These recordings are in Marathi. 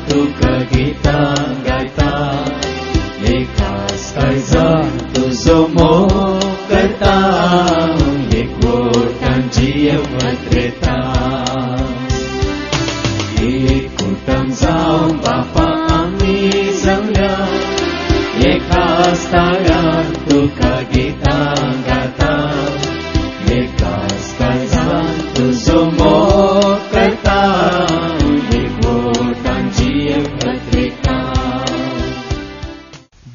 तुका गितां गायता, एकाच काळजान तुजो मोग करता, एकवटांची येवत येता. एक कुटुंब जावन बापा आमी जमल्या, एकाच ताळ्यान तुका गितां गाता, एकाच काळजान तुजो मोग करता, एकवटांची येवत येता.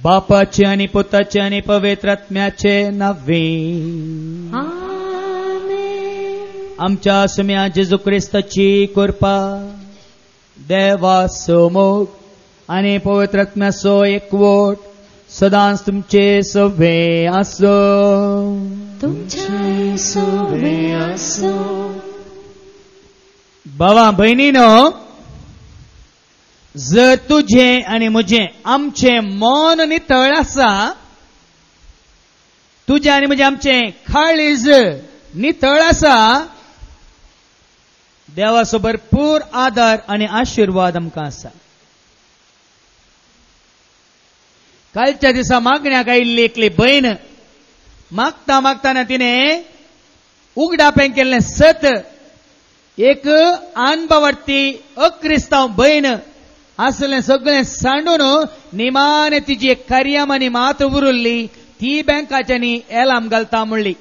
बापाचे आणि पुताचे आणि पवित्र आत्म्याचे नावे. आमच्या सुम्या जेजू ख्रिस्ताची कृपा, देवाचो मोग आणि पवित्र आत्म्याचो एकवट सदांच तुमचे सवे आसो. तुमचे सवे आसो. भावा बहिणीनो, जर तुझे आणि मुझे आमचे मन नितळ आसा, तुझे आणि मुझे आमचे काळीज नितळ आसा, देवाचो भरपूर आदार आणि आशीर्वाद आमकां आसा. कालच्या दिसा मागण्याक आयिल्ली एकली बहीण मागता मागताना तिने उगडापें केल्लें सत एक अनभवार्थी अक्रिस्तांव बहीण असलें सगळें सांडून निमाणे तिची एक कार्यामानी मात उरली, ती बँकाच्यांनी एलाम घालता म्हणली.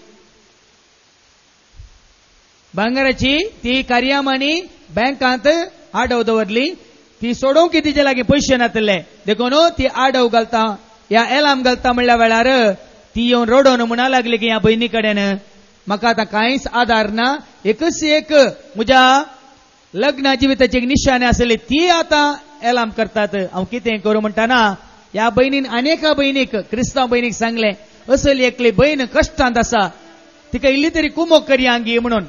भांगराची ती कार्यामानी बँकांत आडव दवरली, ती सोडोवंक तिचे लागीं पयशे नासले देखून ती आडव घालता, ह्या एलाम घालता म्हणल्या वेळार ती येवन रडोन म्हणा लागली की ह्या बहिणी कडेन म्हाका आतां कांयच आदार ना, एकच एक म्हज्या लग्न जिविताची एक निशाणी आसली ती आतां एलाम करतात, हांव कितें करूं म्हणटाना ह्या बहिणीन अनेका बहिणीक क्रिस्तांव बहिणीक सांगलें, असली एकली बहीण कश्टांत आसा, तिका इल्ली तरी कुमोग करया आंगी म्हणून.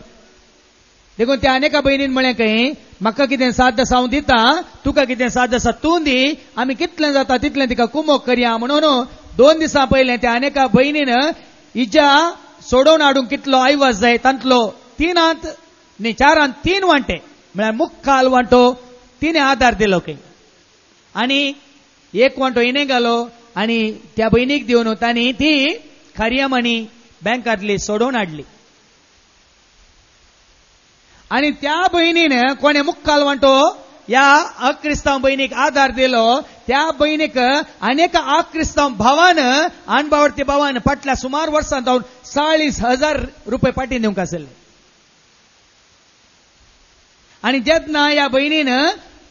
देखून त्या अनेका बहिणीन म्हळें खंय, म्हाका कितें साध्य हांव दिता, तुका कितें साध्य आसा तूं दी, आमी कितलें जाता तितलें तिका कुमोग करया म्हणून 2 दिसां पयलें त्या अनेका बहिणीन हिच्या सोडोवन हाडूंक कितलो आयवाज जाय तांतलो 4 वांटे म्हळ्यार मुक्काल वांटो तिने आदार दिलो खंय, आनी 1 वांटो हिणें घालो आनी त्या बहिणीक दिवन तांणी ती खार्यामानी बँकांतली सोडोवन हाडली. आणि त्या बहिणीन कोणे मुक्काल वांटो या अक्रिस्तांव बहिणीक आधार दिलो, त्या बहिणीक अनेक अक्रिस्तांव भावान अनभावार्थी भावान फाटल्या सुमार वर्सां जावन 40,000 रुपये पाटीन दिवंक आसले. आणि जेन्ना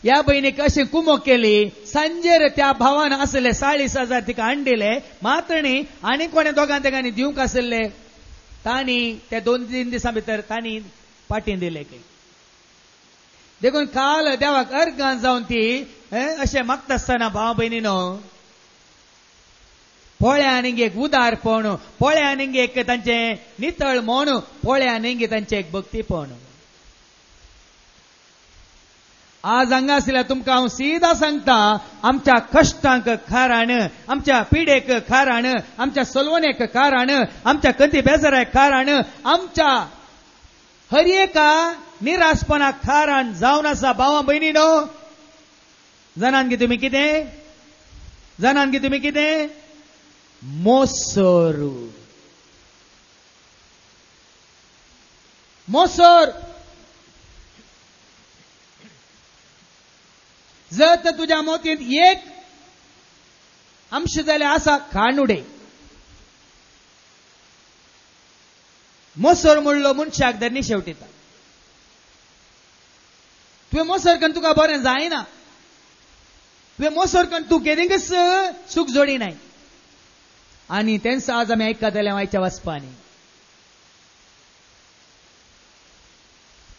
या बहिणीक अशी कुमोग केली, सांजेर त्या भावान आसले 40,000 तिका हाडले, मात्रणी आनी कोणे दोगां तिगांनी दिवंक आसले, तांणी त्या 2-3 दिसां भितर तांणी पाटीन दिले काही. देखून काल देवाक अर्गां जावन ती अशें मागता आसतना भाव बहिणीनो, पोळ्या आनीक एक उदारपण, पोळ्या आनीक एक तांचें नितळ मन, पोळ्या आनीक तांचें एक भक्तीपण. आज हांगा आसल्या तुमकां हांव सीदा सांगता, आमच्या कश्टांक कारण, आमच्या पिडेक कारण, आमच्या सलवणेक कारण, आमच्या कंती बेजाराक कारण, आमच्या हर एका निराशपणाक कारण जावन आसा. भावां बहिणीनो, जाणान गे तुमी कितें? मोसोर. जर तर तुझ्या मोतीत एक अंश जाल्यार आसा काणुडे. मोसोर म्हणलो मनशाक धरणी शेवटीता. तुवें मोसोर करून तुका बरें जायना, तुवें मोसोर करून तूं केदींच सूख जोडिनाय. आनी तेंच आज आमी आयकताले आयच्या वचपांनी.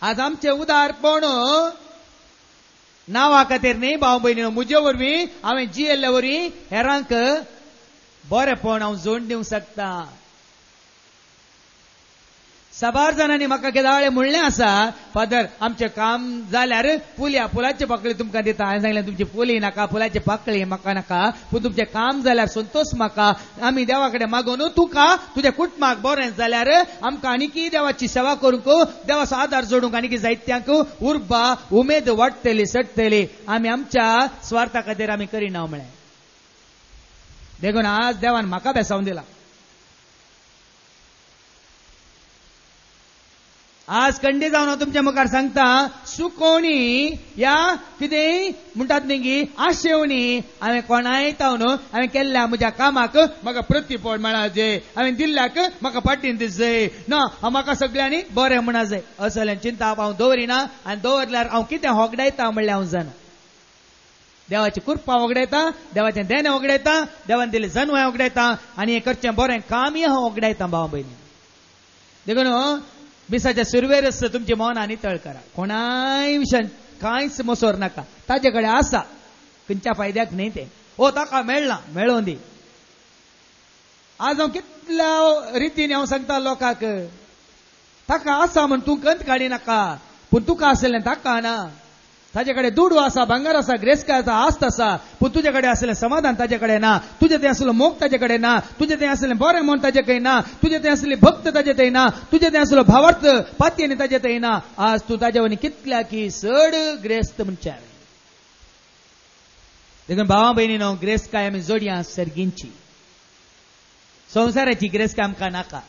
आज आमचें उदारपण नांवा खातीर न्ही भाव भयणीनो, म्हजे वरवीं हांवें जियेल्ले वरवीं हेरांक बरेंपण हांव जोड दिवंक शकता. साबार जाणांनी म्हाका केदाळे म्हणलें आसा, फादर आमचें काम जाल्यार फुलाची पाकळी तुमकां दिता. हांवें सांगलें तुमची फुली नाका, फुलाची पाकळी म्हाका नाका, पूण तुमचें काम जाल्यार संतोष म्हाका. आमी देवा कडेन मागून तुका तुज्या कुटुंबाक बरें जाल्यार आमकां आनीकी देवाची सेवा करूंक, देवाचो आदार जोडूंक आनीकी जायत्यांक उर्बा उमेद वाडटली सडटली. आमी आमच्या स्वार्था खातीर आमी करिना म्हळें. देखून आज देवान म्हाका बेसावून दिला. आज खंडी जावन हांव तुमच्या मुखार सांगता, सुकोवणी या कितें म्हणटात न्ही आशेवणी हांवें कोणाय तावन हांवें केल्ल्या म्हज्या कामाक म्हाका प्रतिफळ मेळाजे, हांवें दिल्ल्याक म्हाका फाटीन दिसय ना, म्हाका सगळ्यांनी बरें म्हणा जाय असलें चिंता हांव दवरिना. आनी दवरल्यार हांव कितें होगडायता म्हणल्यार हांव जाणा. देवाची कृपा वगडायता, देवाचें देणें वगडायता, देवान दिलें जन्म वगडायता, आनी हें करचें बरें कामय हांव वगडायता भावा भयणी. देखून बिसाच्या सुरवेरस तुमची मौन नितळ करा. कोणाय विशयान कांयच मसोर नाका. ताजे कडेन आसा, खंयच्या फायद्याक न्ही ते. ताका मेळना, मेळोवन दी. आज हांव कितल्या रितीन हांव सांगता लोकांक, ताका आसा म्हण तूं कंत काडी नाका, पूण तुका आसलें ताका ना. ताजे कडेन दुडू आसा, भांगर आसा, ग्रेस्काय आसा, आस्त आसा, पूण तुजे कडेन आसलें समाधान ताजे कडेन ना. तुजे थंय आसलो मोग ताजे कडेन ना. तुजे थंय आसलें बरें म्हण ताजे कडेन ना. तुजे थंय आसली भक्त ताजे थंय ना. तुजे थंय आसलो भावार्थ पातयेनी ताजे थंय ना. आज तूं ताजे वनी कितल्या की चड ग्रेस्त म्हणच्यार. देखून भावा भयणीनो, ग्रेस्काय आमी जोडया सर्गींची. संवसाराची ग्रेस्काय आमकां नाका.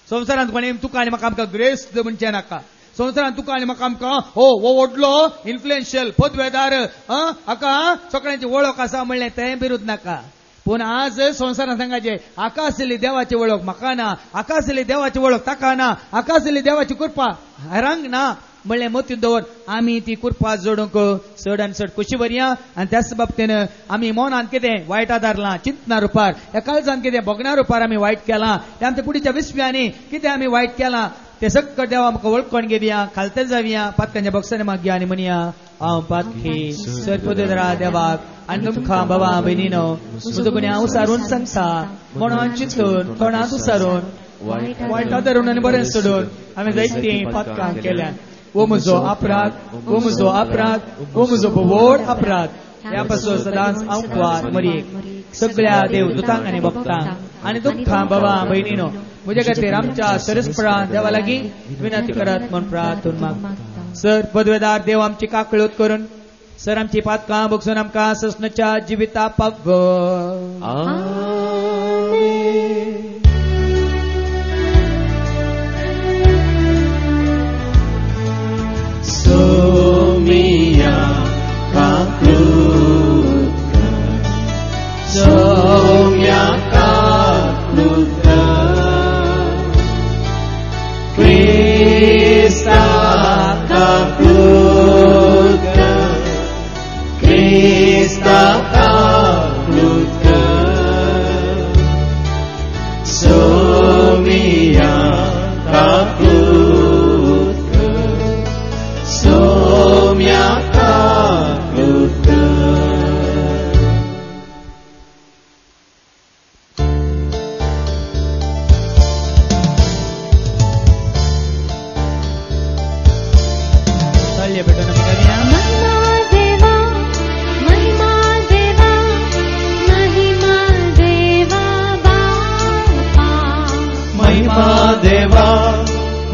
संवसारांत कोणी तुका आनी म्हाका आमकां ग्रेस्त म्हणचें नाका. संवसारांत तुका आनी म्हाका आमकां हो व्हडलो इन्फ्लुएन्शियल पदवेदार हाका सगळ्यांची वळख आसा म्हणलें तें बिरूद नाका. पूण आज संवसारांत सांगायचें, हाका आसली देवाची वळख म्हाका ना, हाका आसली देवाची वळख ताका ना, हाका आसली देवाची कृपा हेरांक ना म्हणलें मतीन दवर. आमी ती कृपा जोडूंक चड आनी चड खुशी भरया. आनी त्याच बाबतीन आमी मौनान कितें वायट आदारलां, चिंतना रुपार, ह्या काळजान कितें भोगण्या रुपार आमी वायट केलां, ते आमच्या कुडीच्या विस्व्यांनी कितें आमी वायट केलां, ते सगळं देवा आमकां वळखून घेवया, खालते जावया, पातकांच्या बॉक्साने मागया आनी म्हणया, हांव पातकी सर्पदरा देवाक आनी तुमकां बाबा भयणीनो म्हजो गुन्यांव उसारून सांगता. मनान चिंतून तोंडांत उसारून वायट आदारून आनी बरें सोडून हांवें जायतीं पातकां केल्यात. वो म्हजो अपराध, वो म्हजो अपराध, वो म्हजो व्हड अपराध. ह्या पासून सदांच हांव कुवार मरयेक सगळ्या देवदूतांक आनी भक्तांक आनी तुमकां बाबा भयणीनो म्हजे खातीर आमच्या सरस्पळां देवा लागीं विनंती करात म्हूण प्रार्थून मागता. सर पदवेदार देव आमची काकळूत करून सर आमची पातकां बगसून आमकां ससनच्या जिविता पागो. सोमिया काकळूत Saumya काकळूत Krista kaklud, Krista kaklud, Somia kaklud, Somia kaklud.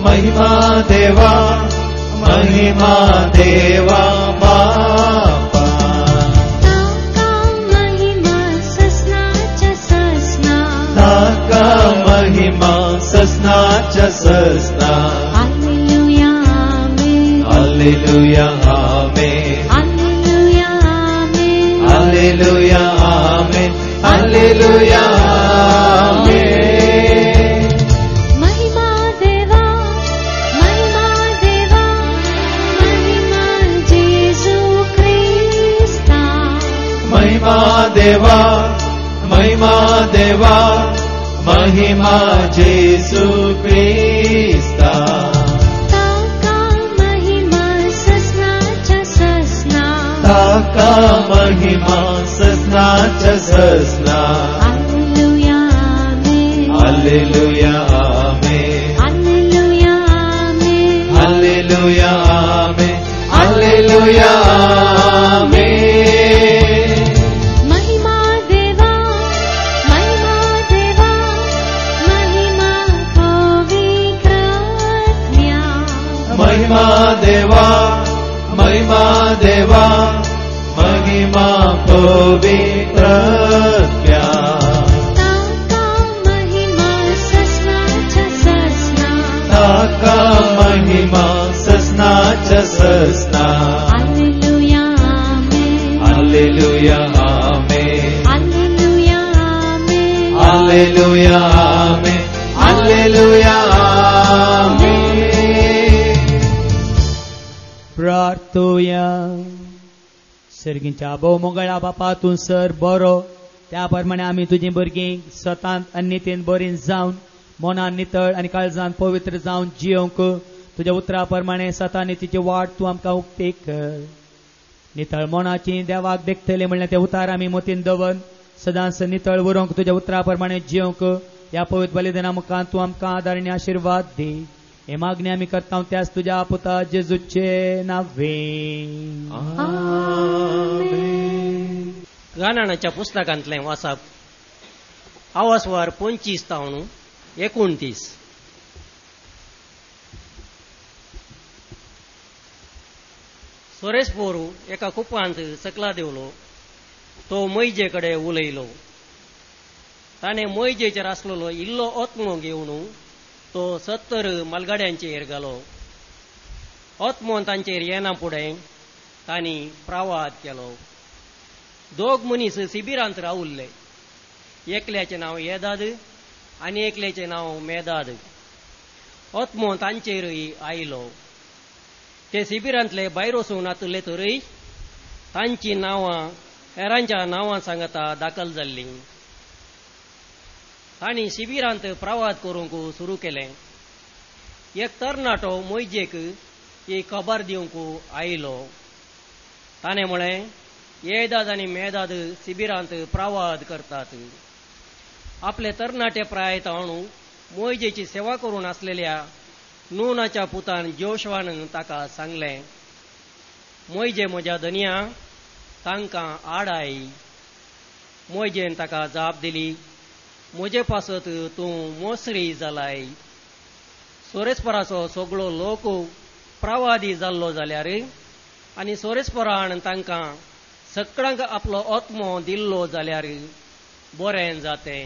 महिमा देवा महिमा देवा बापा. ताका महिमा ससनाच्या ससना, ताका महिमा ससनाच्या ससना. हालेलुया आमेन, हालेलुया आमेन, हालेलुया आमेन, हालेलुया आमेन, हालेलुया आमेन. महिमा देवा महिमा देवा महिमा जेसु ख्रिस्ता. ताका महिमा ससनाच्या ससना, ताका महिमा ससनाच्या ससना. हालेलुया आमेन, हालेलुया आमेन, हालेलुया हालेलुया आमेन. महिमा देवा, महिमा देवा, महिमा पवित्रत्या. महिमा देवा, महिमा देवा, महिमा पवित्रत्या. ताका महिमा ससनाच्या ससना. ताका महिमा ससनाच्या ससना. हालेलुया आमेन. हालेलुया आमेन. हालेलुया आमेन. हालेलुया आमेन. हालेलुया आमेन. प्रार्थोया. सर्गींच्या भोव मंगळा बापा तूं सर बरो, त्या प्रमाणे आमी तुजी भुरगीं स्वतांत आनी नितीन बरीं जावन मनान नितळ आनी काळजान पवित्र जावन जियोंक तुज्या उतरा प्रमाणे सता नितीची वाट तूं आमकां उक्ती कर. नितळ मनाची देवाक देखतले म्हणल्यार ते उतार आमी मतीन दवन सदांच नितळ उरोंक तुज्या उतरा प्रमाणे जियोंक ह्या पवित्र बलिदाना मुखार तूं आमकां आदार आनी आशिर्वाद दी. हे मागणी आमी करता त्याच तुज्या पुता जेजूचे नांवें. आमेन. गानाच्या पुस्तकांतलें वाचप. आवासवार 25 तावण 29. सुरेश पोरू एका कुपांत सकला देवलो. तो मैजे कडेन उलयलो. ताणें मैजेचेर आसलेलो इल्लो ओत्मो घेवन तो 70 मलगाड्यांचेर घालो. ओत्मो तांचेर येना फुडें तांणी प्रवाद केलो. दोग मनीस शिबिरांत रावुल्ले. एकल्याचें नांव येदाद आनी एकल्याचें नांव मेदाद. ओत्मो तांचेरय आयलो. ते शिबिरांतले भायर वचून आतले तरी तांची नांवां हेरांच्या नांवां सांगता दाखल जाल्लीं. तांणी शिबिरांत प्रवाद करूंक सुरू केलें. एक तरणाटो मोयजेक ही खबर दिवंक आयलो. ताणें म्हळें, येदाद आनी मेदाद शिबिरांत प्रवाद करतात. आपले तरणाटे प्रायतावण मोयजेची सेवा करून आसलेल्या नूनाच्या पुतान जोशवान ताका सांगलें, मोयजे म्हज्या धनया, तांकां आडाय. मोयजेन ताका जाप दिली, म्हजे पासत तूं मोसरी जालाय. सोरेस्पराचो सगळो लोक प्रवादी जाल्लो जाल्यार आनी सोरेस्परान तांकां सगळ्यांक आपलो ओत्मो दिल्लो जाल्यार बरें जातें.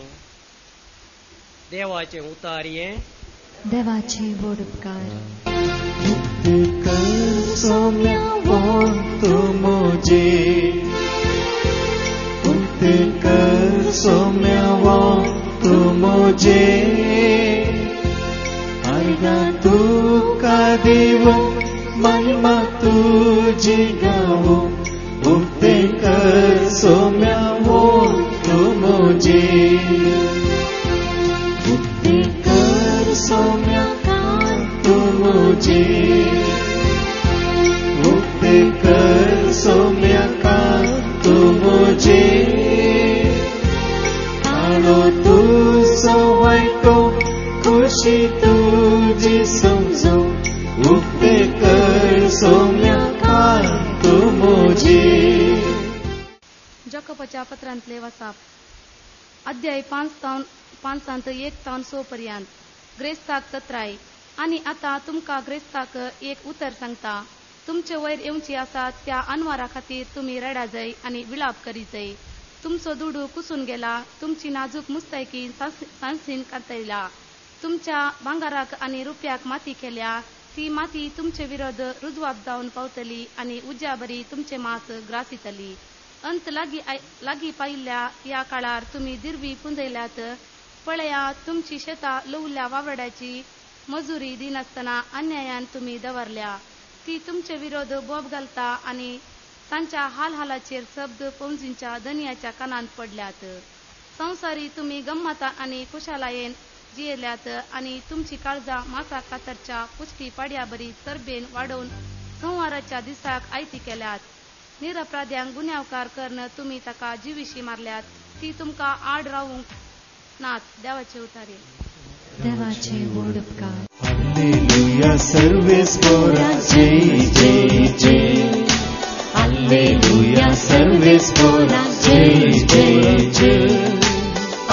देवाचें उतार हें. देवाचे बोड उपकार. तुका देव महिमा तुझी गावो. उक्ते कर सोम्या वो तू मोजे. उक्ते कर सोम्या तू मोजे. उक्ते कर सोम्या तू मोजे. आलो तू सवायको खुशी तुझी समजो. उक्ते कर सोम्या तू मोजे. जकपच्या पत्रांतले वाचप. अध्याय 5:1-6 पर्यंत. ग्रेस्ताक तत्राय. आनी आतां तुमकां ग्रेस्ताक एक उतर सांगता. तुमचे वयर येवची आसात त्या अनवारा खातीर तुमी रडा जाय आनी विलाप करी जाय. तुमचो दुडू कुसून गेला. तुमची नाजूक मुस्तायकी सांसीन कातयला. तुमच्या भांगाराक आनी रुप्याक माती केल्या. ती माती तुमचे विरोध रुजवाप जावन पावतली आनी उज्या बरी तुमचे मास ग्रासितली. अंत लागी पायिल्ल्या या काळार तुमी दिरवी पुंजयल्यात. पळया, तुमची शेतां लवल्या वावड्याची मजुरी दिनासतना अन्यायान तुमी दवरल्या. ती तुमचे विरोध बोब घालता आनी तांच्या हालहालाचेर शब्द पणजींच्या धनयाच्या कानांत पडल्यात. संवसारी तुमी गम्मतान आनी कुशालायेन जियेल्यात आनी तुमची काळजां मासा कातरच्या पुष्टी पाडया बरी तरबेन वाडोवन संवाराच्या दिसाक आयती केल्यात. निरपराध्यांक गुन्यांवकार करण तुमी ताका जिविशी मारल्यात. ती तुमकां आड रावूंक नात. देवाचे उतारे. देवाचे बोड उपकार. हालेलुया. Alleluia, सर्वेस्परा जय जय जय. Alleluia, सर्वेस्परा जय जय जय.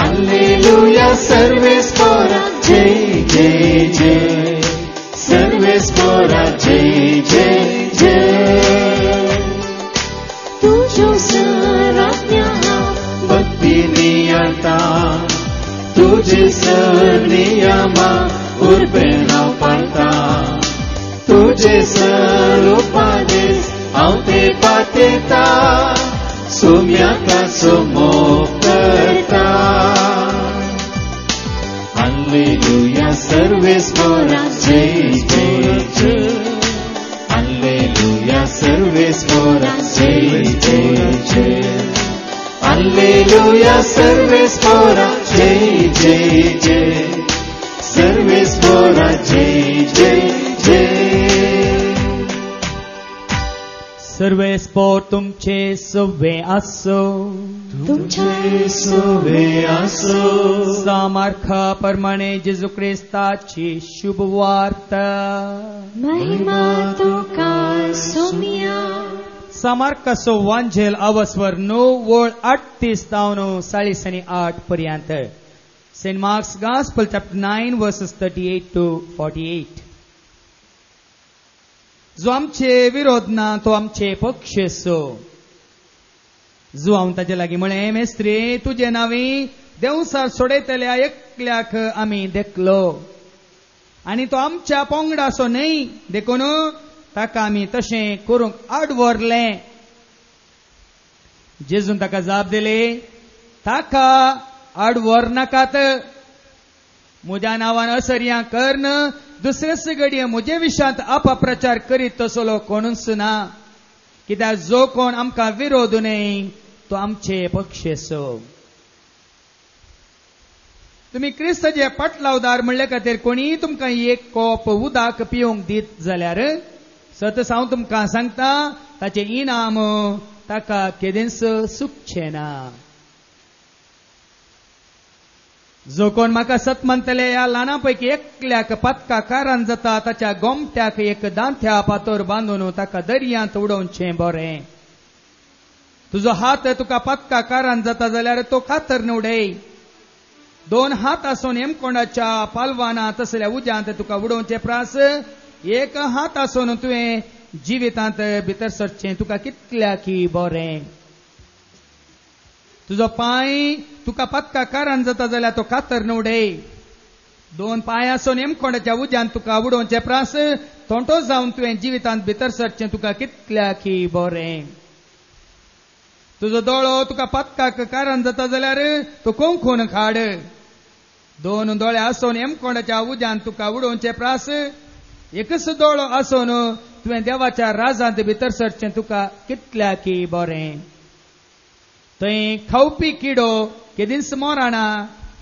Alleluia, सर्वेस्परा जय जय जय. सर्वेस्परा जय जय जय. तुझो सराज्ञा भक्तीनी आता, तुझे सनियमा उर्बेना पाता, तुझे सरूपादेश आवते पातेता, सोम्याका सोमो करता. Alleluia, सर्वेस्परा जय जय जय. Alleluia, सर्वेस्परा जय जय जय. Alleluia, सर्वेस्परा जय जय जय. सर्वेस्परा जय जय जय. सर्वेस्पोर तुमचे सवे असो, तुमचे सवे असो. सामर्था प्रमाणे जेजू ख्रिस्ताची शुभ वार्ता. महिमा तुका सोम्या. सामार्काचो वांजेल आवस्वर 9:38-40 पर्यंत. St. Mark's Gospel, chapter 9, verses 38-48. जो आमचे विरोध ना तो आमचे पक्ष सो. जो हांव ताचे लागीं म्हळें, मेस्त्री तुजे नांवी देवसार सोडयतल्या एकल्याक आमी देखलो, आनी तो आमच्या पोंगडाचो न्हय देखून ताका आमी तशें करूंक आड व्हरलें. जेजून ताका जाप दिली, ताका आड व्हरनाकात. म्हज्या नांवान असर्यां करन दुसरेच घडये म्हजे विशयांत अपप्रचार करीत तसलो कोणूच ना. कित्याक जो कोण आमकां विरोध न्हय तो आमचे पक्षेचो. तुमी क्रिस्ताचे पाटलावदार म्हणले खातीर कोणी तुमकां एक कोप उदक पिवंक दीत जाल्यार सतत हांव तुमकां सांगता, ताचे इनाम ताका केदींच चुकचें ना. जो कोण म्हाका सत म्हणटले ह्या ल्हानां पैकी एकल्याक पदका कारण जाता, ताच्या गोमट्याक एक दांत्या पातोर बांदून ताका दर्यांत उडोवचें बरें. तुजो हात तुका पदका कारण जाता जाल्यार तो कातर उडय. 2 हात आसून हेमकोंडाच्या पालवाना तसल्या उज्यांत तुका उडोवचें प्रास. एक हात आसून तुवें जिवितांत भितर सरचें तुका कितल्याकी बरें. तुजो पांय तुका पदका कारण जाता जाल्यार तो कातर उडय. 2 पांय आसून हेमकोंडाच्या उज्यांत तुका उडोवचें प्रास. तोंटो जावन तुवें जिवितांत भितर सरचें तुका कितल्याकी बरें. तुजो दोळो तुका पदकाक कारण जाता जाल्यार तो कोंकून काड. 2 दोळे आसून हेमकोंडाच्या उज्यांत तुका उडोवचें प्रास. एकच दोळो आसून तुवें देवाच्या राजांत भितर सरचें तुका कितल्याकी बरें. थंय खावपी किडो केदींच मोराना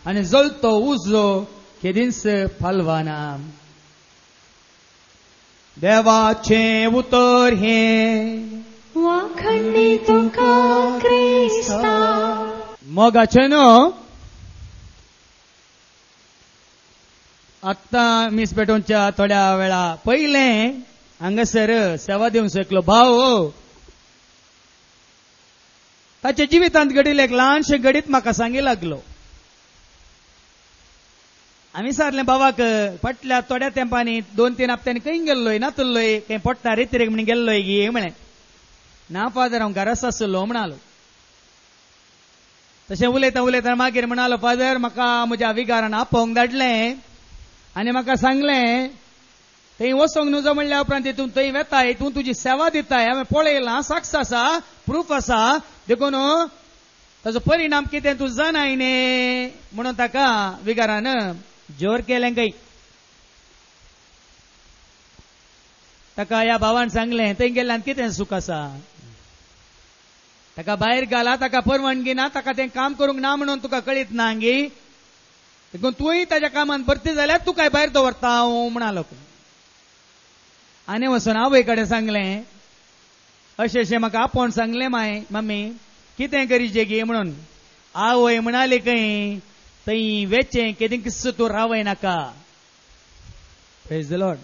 आनी जळतो उजो केदींच फालवाना. देवाचें उतर हें वाखणी तुका क्रिस्ता. मोगाचें न्हू. आत्तां मिस पेटोवच्या थोड्या वेळा पयलें हांगासर सेवा दिवंक शकलो भाव ताच्या जिवितांत घडिल्लें एक ल्हानशें घडीत म्हाका सांगी लागलो. आमी सारलें बाबाक फाटल्या थोड्या तेंपांनी 2-3 हप्त्यांनी खंय गेल्लोय नातल्लोय खंय पडटा रेतीरेक म्हण गेल्लोय गे म्हळें. ना फादर हांव घराच आसलो म्हणालो. तशें उलयता मागीर म्हणालो, फादर म्हाका म्हज्या विगारान आपोवंक धाडलें आनी म्हाका सांगलें थंय वचोंक न्हू म्हणल्या उपरांत तूं थंय वेताय, तूं तुजी सेवा दिताय. हांवें पळयलां, साक्ष आसा, प्रूफ आसा, देखून ताचो परिणाम कितें तूं जाणाय न्ही म्हणून ताका विगारान जोर केलें खंय. ताका ह्या भावान सांगलें थंय गेल्यान कितें सूख आसा. ताका भायर घाला, ताका परवानगी ना, ताका तें काम करूंक ना म्हणून तुका कळीत ना गे. देखून तुंय ताच्या कामान भरती जाल्यार तूं काय भायर दवरता हांव म्हणालो. आनी वचून आवय कडेन सांगलें अशें म्हाका आपोवन सांगलें माय मम्मी कितें करीचे गे म्हणून. आवय म्हणाली खंय थंय वेचें केदीं किस्स तूं रावय नाका. Praise the Lord.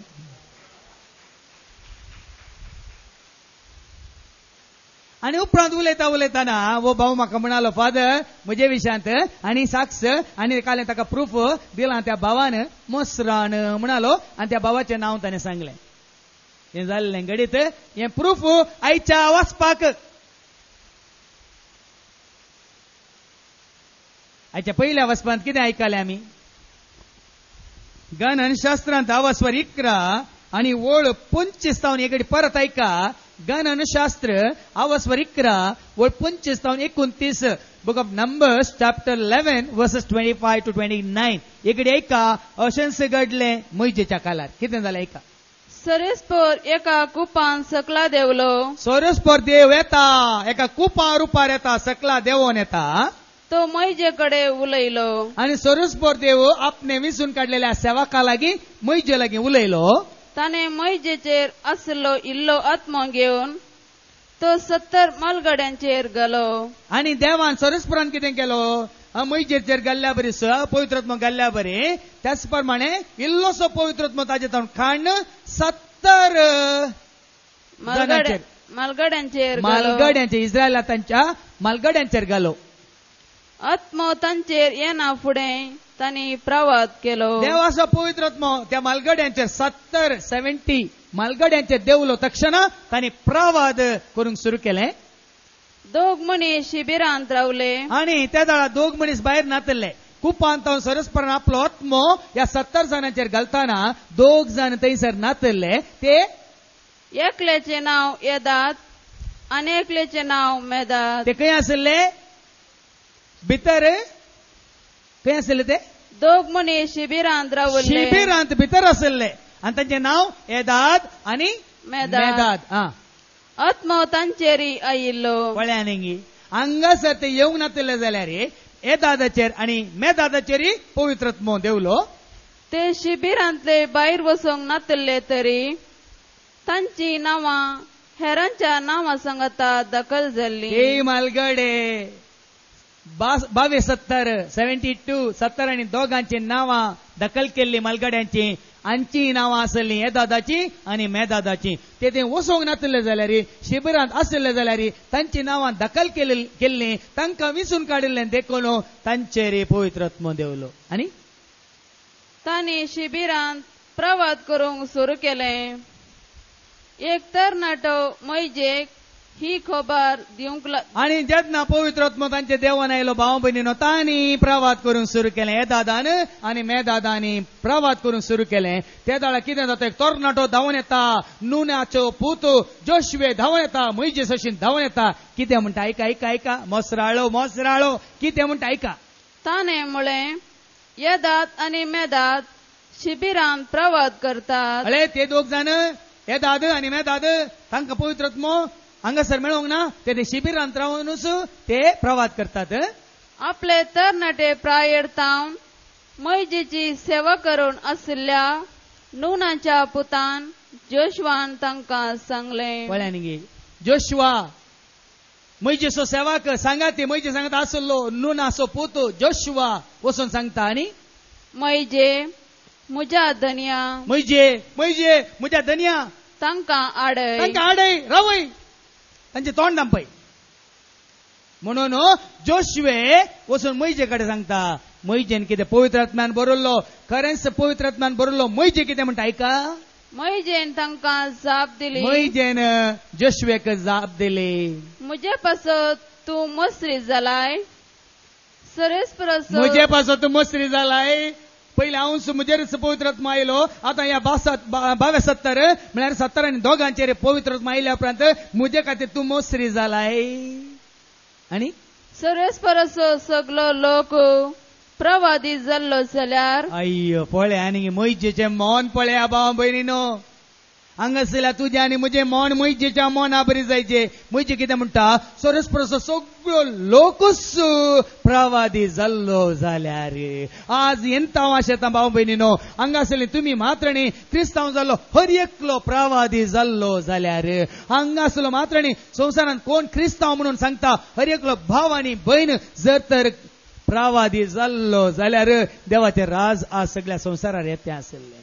आणि उपरांत उलयताना वो भाऊ म्हाका म्हणालो फादर म्हजे विशयांत आणि साक्ष आणि काल ताका प्रूफ दिला त्या भावान मोसरान म्हणालो आणि त्या भावाचें नांव ताणें सांगलें हें जाल्लें घडीत हें प्रूफ आयच्या वाचपाक आयच्या पयल्या वचपांत कितें आयकलें आमी गणन शास्त्रांत आवास्वर 11 आणि ओळ 25 तावन एकडे परत ऐका गणन शास्त्र आवास्वर 11 ओळ 25 तावन 29 book of numbers chapter 11 versus 25 to 29 एकडे ऐका अशेंच घडलें मोइजेच्या काळार कितें जालें ऐका सरेस्पोर एका कुपान सकला देवलो सोरस्पोर देव येता एका कुपा रुपार येता सकला देवोन येता तो मोइजेकडे उलयलो आणि सोरस्पोर देव आपणे विसून काढलेल्या सेवका लागीं मोइजे लागीं उलयलो ताणे मोइजेचेर आसलो इल्लो आत्मो घेवन तो 70 मलगड्यांचेर घालो आणि देवान सोरस्पुरान कितें केलो मोइजेचेर घाल्ल्या बरी पवित्रत्म घाल्ल्या बरी त्याच प्रमाणे इल्लोसो पवित्रत्म ताजे तावन खाण 70 मालगड्यांचेर इस्रायला तांच्या मालगड्यांचेर घालो आत्मो तांचेर येना फुडें तांणी प्रवाद केलो देवाचो पवित्रत्म त्या मालगड्यांचेर 70 मालगड्यांचेर देवलो तक्षण तांणी प्रवाद करूंक सुरू केलें दोग मनीस शिबिरांत रावले आणि त्या दाळा दोग मनीस भायर नातल्ले कुपांत सरस्परान आपलो आत्मो या 70 जाणांचेर घालताना दोग जाण थंयसर नातल्ले ते एकल्याचे नाव येदात आनी एकल्याचे नाव मेदात ते खंय आसले भितर खंय आसले ते दोग मनीस शिबिरांत रावले शिबिरांत भितर आसले आणि तांचे नाव येदाद आणि मेदाद आत्मो तांचेरी आयिल्लो पळ्यानी हांगासर ते येवंक नातले जाल्यार येदादाचेर आणि मेदादाचेर पवित्रत्म देवलो ते शिबिरांतले भायर वचोंक नातले तरी तांची नांवां हेरांच्या नांवां सांगता दखल जाल्ली मालगडे 72 70 आणि दोगांची नांवां दखल केल्ली मालगड्यांची हांची नांवां आसली येदादाची आणि मेदादाची ते वचोंक नातले जाल्यार शिबिरांत आसले जाल्यार तांची नांवां दखल केल्ली तांकां विसून काडिल्लें देखून तांचेर पवित्रत्म देवलो आनी तांणी शिबिरांत प्रवाद करूंक सुरू केलें एक तरणाटो मोइजेक ही खबर दिवंक आणि जेन्ना पवित्रत्म तांचे देवान आयलो भाव भयणीनो तांणी प्रवाद करूंक सुरू केलें येदादान आनी मेदादानी प्रवाद करूंक सुरू केलें त्या दाळा कितें जाता एक तरणाटो धांवन येता नुनाचो पूत जोशुवे धांवन येता मोइजे सशीन धांवन येता कितें म्हणटा ऐका मोसराळो कितें म्हणटा ऐका ताणें म्हळें येदात आनी मेदात शिबिरांत प्रवाद करतात अळे ते दोग जाण येदाद आनी मेदाद तांकां पवित्रत्म हांगासर मेळोंक ना ते शिबिरांत रावनूच ते प्रवाद करतात आपले तरणाटे प्रायेर तावन मोइजेची सेवा करून आशिल्ल्या नुनाच्या पुतान जोशुवान तांकां सांगलें पळ्यानी जोशुवा मोइजेचो सेवाक सांगाती मोइजे सांगता आसलो नुनाचो पूत जोशुवा वचून सांगता आनी मोइजे म्हज्या धन्या मोइजे म्हज्या धन्या तांकां आडय रावय तांचे तोंड दांपय म्हणून जोशुवे वचून मोइजे कडेन सांगता मोइजेन कितें पवित्रात्म्यान बरयल्लो खरेंच पवित्रात्म्यान बरयल्लो मोइजे कितें म्हणटा ऐका मोइजेन तांकां जाप दिली मोइजेन जोशुवेक जाप दिली म्हजे पासत तूं मसरी जालाय म्हजे पासत तूं मसरी जालाय पहिले हांव म्हजेर पवित्रत्म आयलो आतां ह्या 72 म्हळ्यार 70 आनी दोगांचेर पवित्रत्म आयल्या उपरांत म्हजे खातीर तूं मोसरी जालाय आनी सरेस्परसो सगलो लोक प्रवादी जाल्लो जाल्यार अय्यो पळय आनी मोइजेचें मौन पळया भाव भयणीनो हांगासरल्या तुजें आनी म्हजें मौन मोइजेच्या मौना बरी जायचें मोइजे कितें म्हणटा सरस्परसो सगळो लोकूच प्रवादी जाल्लो जाल्यार आज ಎಂತ वाशेता भाव भयणीनो हांगासरली तुमी मात्र न्ही क्रिस्तांव जाल्लो हर एकलो प्रवादी जाल्लो जाल्यार हांगासरलो मात्र न्ही संवसारांत कोण क्रिस्तांव म्हणून सांगता हर एकलो भाव आनी भयण जर तर प्रवादी जाल्लो जाल्यार देवाचें राज आज सगळ्या संवसारार येतें आसलें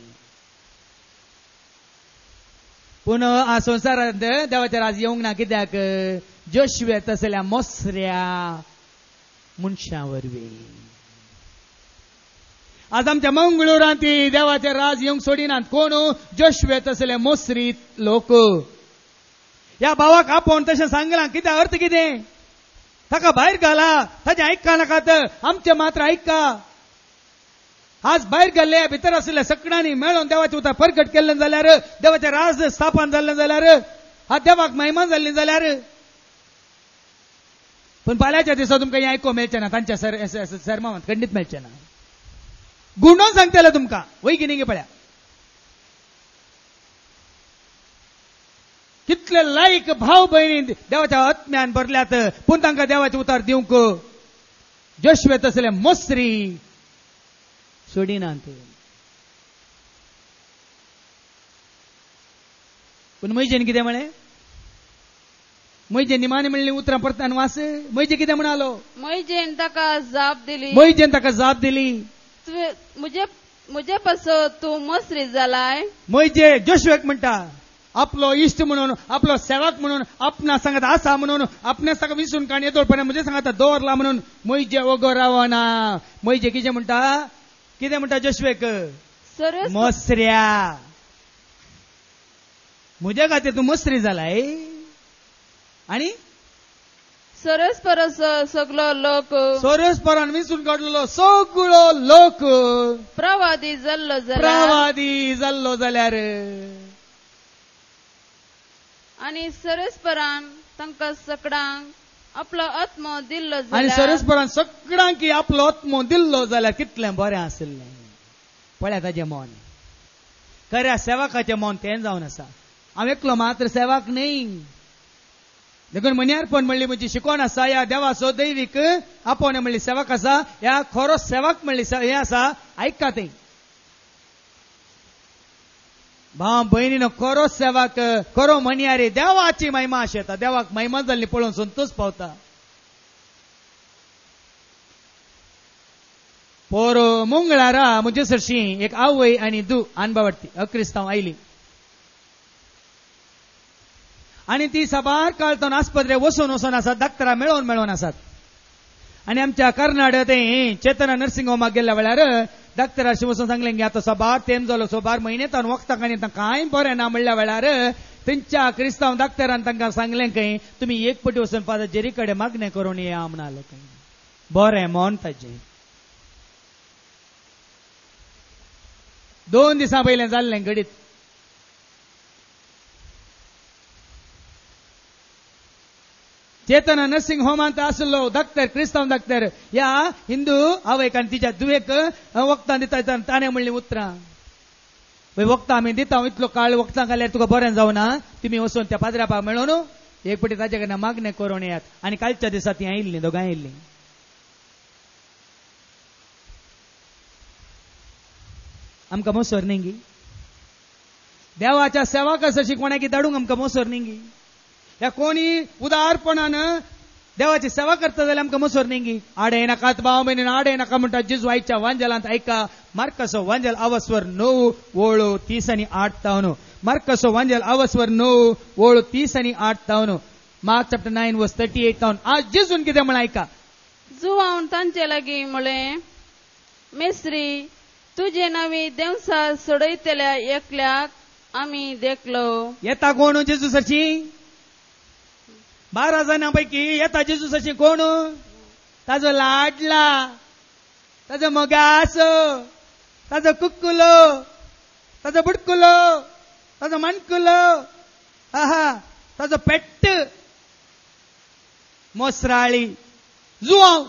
पूण आ संवसारांत देवाचें राज येवंक ना कित्याक जोशुवे तसल्या मोसऱ्या मनशा वरवीं. आज आमच्या मंगळुरांत देवाचे राज येवंक सोडिनात. कोण? जोशुवे तसले मोसरी लोक. ह्या भावाक आपोवन तशें सांगलां. कितें अर्थ कितें? ताका भायर घाला. ताजें आयका नाकात. आमचें मात्र आयका. आज भायर घाल्ले भितर आशिल्ल्या सगळ्यांनी मेळून देवाचें उतर परगट केल्लें जाल्यार, देवाचें राज स्थापन जाल्लें जाल्यार, आज देवाक महिमा जाल्ली जाल्यार. पण फाल्यांच्या दिसा तुमकां हें आयको मेळचें ना. तांच्या सरमांत खंडीत मेळचें ना. गुंडोवन सांगतले तुमकां. वय की न्ही पळया. कितले लायक भाव भयणी देवाच्या आत्म्यान भरल्यात, पूण तांकां देवाचें उतर दिवंक जोशुवे तसले मोसरी सोडिनात. पूण मैजेन कितें म्हळें? मैजे निमाणे म्हणली उतरां परतान वास. मैजे कितें म्हणालो? मैजेन ताका जाप दिली. मैजेन ताका जाप दिली. मुजे पासो तू मोसरी जालाय. मैजे जोशुवेक म्हणटा, आपलो इश्ट म्हणून, आपलो सेवक म्हणून, आपणा सांगत आसा म्हणून, आपणे ताका विसरून काण येतोपर्यंत म्हजे सांगत दवरला म्हणून मैजे वगो रावना. मैजे कितें म्हणटा? कितें म्हणटा जोशुवेक? मोसऱ्या. म्हज्या खातीर तूं मोसरी जालाय. आनी सरस परस सगळो लोक, सरस परान विसरून काडलेलो सगळो लोक प्रवादी जाल्लो जाल्यार आनी सरस्परान तांकां सगळ्यांक आपलो आत्मो दिल्लो आनी जाल्यार, सरस्परान सगळ्यांक आपलो आत्मो दिल्लो जाल्यार कितलें बरें आसलें. पळया ताचें मन. खऱ्या सेवकाचें मन तें जावन आसा. हांव एकलो मात्र सेवक न्ही. देखून मनियारपण म्हणली म्हजी शिकवण आसा. ह्या देवाचो दैवीक आपोवणे म्हणली सेवक आसा. ह्या खरो सेवक म्हणली हें आसा. आयका तें भाव भयणीनो, खरो सेवक, खरो मनियारी देवाची महिमा आशेता. देवाक महिमा जाल्ली पळोवन संतोष पावता. पोर मंगळारा म्हजे सरशी एक आवय आनी दू अनबावटी अक्रिस्तांव आयली. आणि ती साबार काळतोन आस्पत्रे वचून आसात. डाक्टरां मेळोन आसात. आणि आमच्या कर्नाटक चेतना नर्सिंग होमाक गेल्या वेळार डाक्टरांशी वचून सांगलें की आतां सोबार तेंप जालो, सोबार म्हयनेतान वखदाक आनी कांय बरें ना म्हणल्या वेळार तेंच्या क्रिस्तांव डाक्टरान तांकां सांगलें की तुमी एक पटी वचून फादर जेरी कडेन मागणें करून या म्हणालो. बरें मन ताजें. 2 दिसां पयलें जाल्लें घडीत. चेतना नर्सिंग होमांत आसलो डाक्टर, क्रिस्तांव डाक्टर, ह्या हिंदू आवयक आनी तिच्या दुवेक वखदां दिता. ताणें म्हणली उतरां वखदां आमी दिता, इतलो काळ वखदां घाल्यार तुका बरें जावना. तुमी वचून त्या पाद्रापा मेळोन एक पटी ताचे कडेन मागणें करून येयात. आनी कालच्या दिसा ती आयिल्लीं, दोगांय आयिल्लीं. आमकां मोसोर न्ही. देवाच्या सेवाक अशी कोणाकी धाडूंक आमकां मोसोर न्ही. या कोणी उदारपणान देवाची सेवा करता जाल्यार आमकां मोसोर न्ही. आडे नाकात भाव भयणीन, आडे नाका म्हणटा जेजू आयच्या वांजलांत. ऐका मार्कसो वांजल आवस्वर 9 ओळो 30 आनी 8. मार्कसो वांजल आवस्वर 9 ओळो 30 आनी 8. मार्क चॅप्टर 9 वर्स 38. आज जेजून कितें म्हण ऐका. जुवावन तांचे लागीं म्हळें, मेस्त्री तुजे नवी देवसा सोडयतल्या एकल्याक आमी देखलो. येता कोण जेजूसाची? 12 जाणांपैकी येता जेजूसाची कोण? ताजो लाडला, ताजो मोगास, ताजो कुक्कुलो, ताजो बुडकुलो, ताजो माणकुलो, ताजो पेट्ट, मोसराळी, जुवांव.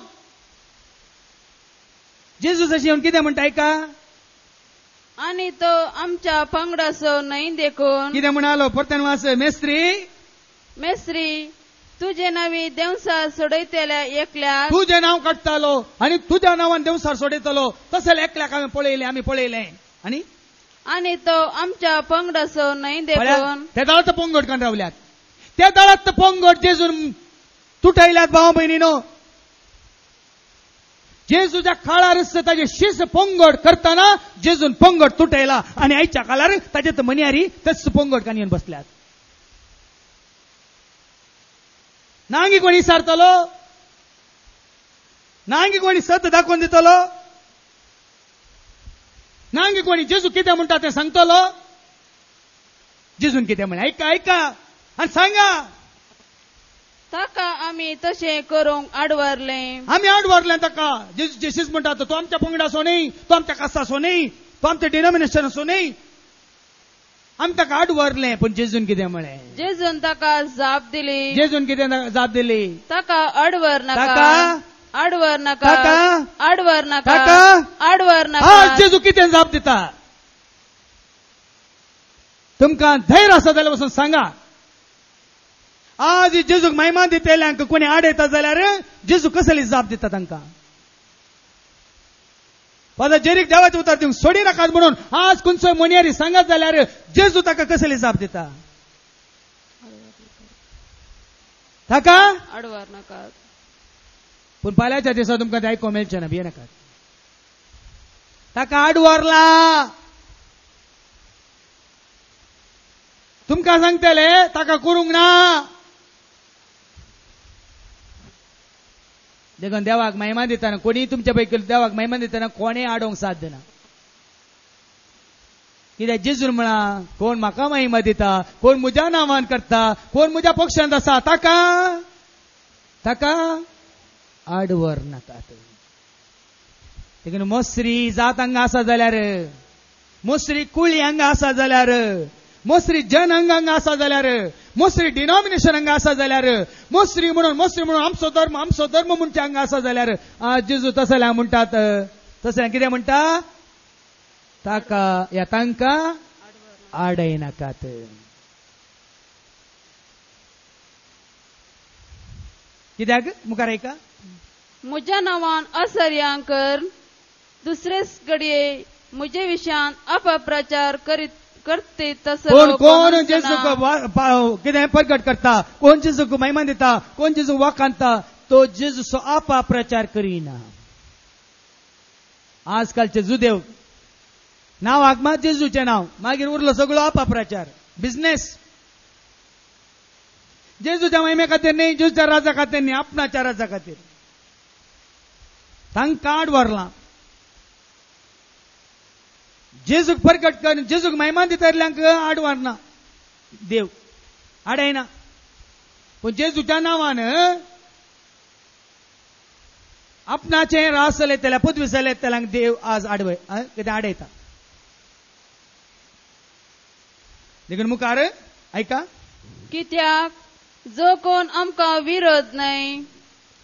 जेजूसाची येवन कितें म्हणटा ऐका. आनी तो आमच्या पंगडाचो न्हय देखून कितें म्हणालो? परतन वाच. मेस्त्री तुजे नवी देवसा सोडयतल्या एकल्याक तुजें नांव काडटालो आनी तुज्या नांवान देवसार सोडयतलो. तसले एकल्याक आमी पळयले. आनी तो आमच्या पंगडाचो न्हय देखून त्या दळात पोंगट कान रावल्यात. त्या दळात पोंगट जेजून तुटयल्यात भाव भयणीनो. जेजूच्या काळार ताजे शीस पोंगट करताना जेजून पोंगट तुटयला आणि आयच्या काळार ताजेत मनियारी तस पोंगट कान येवन बसल्यात. नांगी कोणी सारतलो, नांगी कोणी सत दाखवून दितलो, नांगी कोणी जेजू कितें म्हणटा तें सांगतलो. जेजून कितें म्हळें ऐका आनी सांगा. ताका आमी तशें करूंक आडवरलें. आमी आडवरलें ताका. जेसीस म्हणटा तो आमच्या पंगड आसो न्ही, तो आमच्या कास्ट आसो न्ही, तो आमचें डिनॉमिनेशन असो न्ही. आमी ताका आडवरलें. पूण जेजून कितें म्हळें? जेजून ताका जाप दिली. जेजून कितें जाप दिली? ताका आडवर नाका, ताका आडवर नाका, ताका आडवर नाका, ताका आडवर नाका. आज जेजू कितें जाप दिता? तुमकां धैर्य आसा जाल्यार वचून सांगा. आज जेजूक महिमा दितेल्यांक कोणी आडयता जाल्यार जेजू कसली जाप दिता तांकां? जेरीक देवाचें उतर दिवंक सोडी नाकात म्हणून आज खंयचोय मोनियारी सांगत जाल्यार जेजू ताका कसली जाप दिता? ताका आडवर नाका. पूण फाल्यांच्या दिसा तुमकां तें आयकोंक मेळचें ना, भिये नाकात. ताका आडवरला. तुमकां सांगतले ताका करूंक ना. देखून देवाक महिमा दिताना कोणी तुमच्या पैकी देवाक महिमा दिताना कोणेय आडोवंक साध्य ना. कित्याक जेजून म्हणा कोण म्हाका महिमा दिता, कोण म्हज्या नांवान करता, कोण म्हज्या पक्षांत आसा ताका आडवर नाकात. देखून मोसरी जात हांगा आसा जाल्यार, मोसरी कुळी हांगा आसा जाल्यार, मोसरी जन हांगा आसा जाल्यार, मोसरी डिनॉमिनेशन हांगा आसा जाल्यार, मोसरी म्हणून आमचो धर्म म्हणचे हांगा आसा जाल्यार आज जेजू तसल्या म्हणटात. तसल्या कितें म्हणटा? तांकां आडय नाकात. कित्याक? मुखार ऐका. म्हज्या नांवान असर्यांक कर, दुसरेच घडये म्हजे विशयान अपप्रचार करते तसलो कोण जेजूक कितें प्रकट करता, कोण जेजूक महिमा दिता, कोण जेजूक वाखाणता, तो जेजूचो अपप्रचार करिना. आजकालचे जुदेव नांवाक मात जेजूचें नांव, मागीर उरलो सगळो अपप्रचार, बिझनेस. जेजूच्या महिमे खातीर न्ही, जेजूच्या राजा खातीर न्ही, आपणाच्या राजा खातीर. तांकां आडवरलां. जेजूक प्रकट कर, जेजूक महिमा दितल्यांक आडवरना देव, आडयना. पूण जेजूच्या नांवान आपणाचें रास लेतल्या, पदवी लेतल्यांक देव आज कितें आडयता. देखून मुखार ऐका. कित्याक जो कोण आमकां विरोध नाही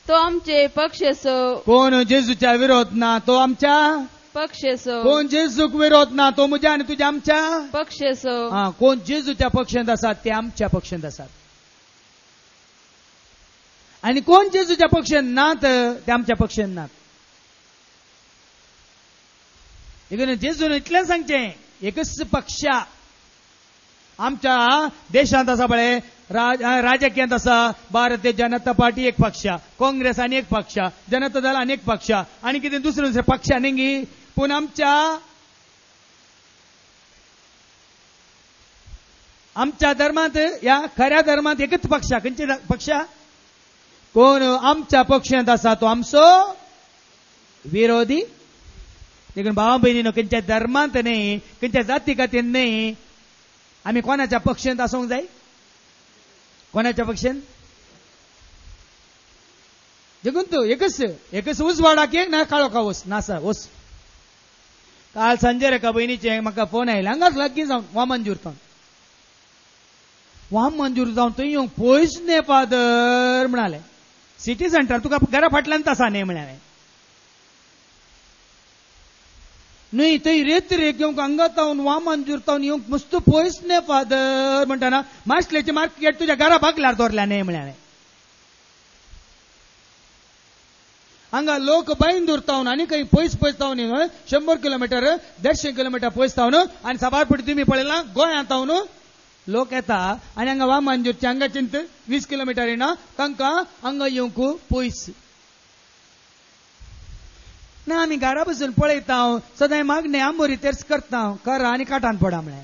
तो आमचे पक्षसो. कोण जेजूच्या विरोध ना तो आमच्या पक्षसो. कोण जेजूक विरोध ना तो म्हज्या आनी तुज्या आमच्या पक्षसो. कोण जेजूच्या पक्षांत आसात ते आमच्या पक्षांत आसात. आणि कोण जेजूच्या पक्षांत नात ते आमच्या पक्षांत नात. देखून जेजून इतलें सांगचें, एकच पक्ष आमच्या देशांत आसा पळय, राजकीयांत आसा. भारतीय जनता पार्टी एक पक्ष, काँग्रेस आनी एक पक्ष, जनता दल आनी एक पक्ष, आनी कितें दुसरे पक्ष न्ही. पूण आमच्या धर्मांत, या खऱ्या धर्मांत एकच पक्ष. खंयचे पक्ष? कोण आमच्या पक्षांत आसा तो आमचो विरोधी. देखून भावा भयणीनो, खंयच्या धर्मांत न्ही, खंयच्या जाती खातीर न्ही, आमी कोणाच्या पक्षांत आसूंक जाय? कोणाच्या पक्षांत? देखून तू एकच उजवाडा की ना काळो का वस नासा वस. काल संजय रेखा बहिणीचे म्हाका फोन आयला, हांगाच लागीं जावन वाम मंजूर जावन थंय येवंक पयस न्ही फादर म्हणाले. सिटी सेंटर तुका घरा फाटल्यान आसा न्ही म्हणाले. न्ही थंय रेत येवंक हांगा तावन वामांजूर तावन येवंक मस्त पयस न्ही फादर म्हणटाना मास्लेची मार्केट तुज्या घरा भागल्यार दवरल्या न्ही म्हणाले. हांगा लोक बैंदूर तावन आनी खंय पयस तावन 100 किलोमीटर 150 किलोमीटर पयस तावन आनी साबारपटी तुमी पळयलां गोंयांत तावन लोक येता आनी हांगा वामांजूरचे हांगा चिंत 20 किलोमीटर येना, तांकां हांगा येवंक पयस ना. आमी घरा बसून पळयता सदांय मागणी आंबोरी तेर्स करता, करा आनी काटान पडा म्हळ्यार.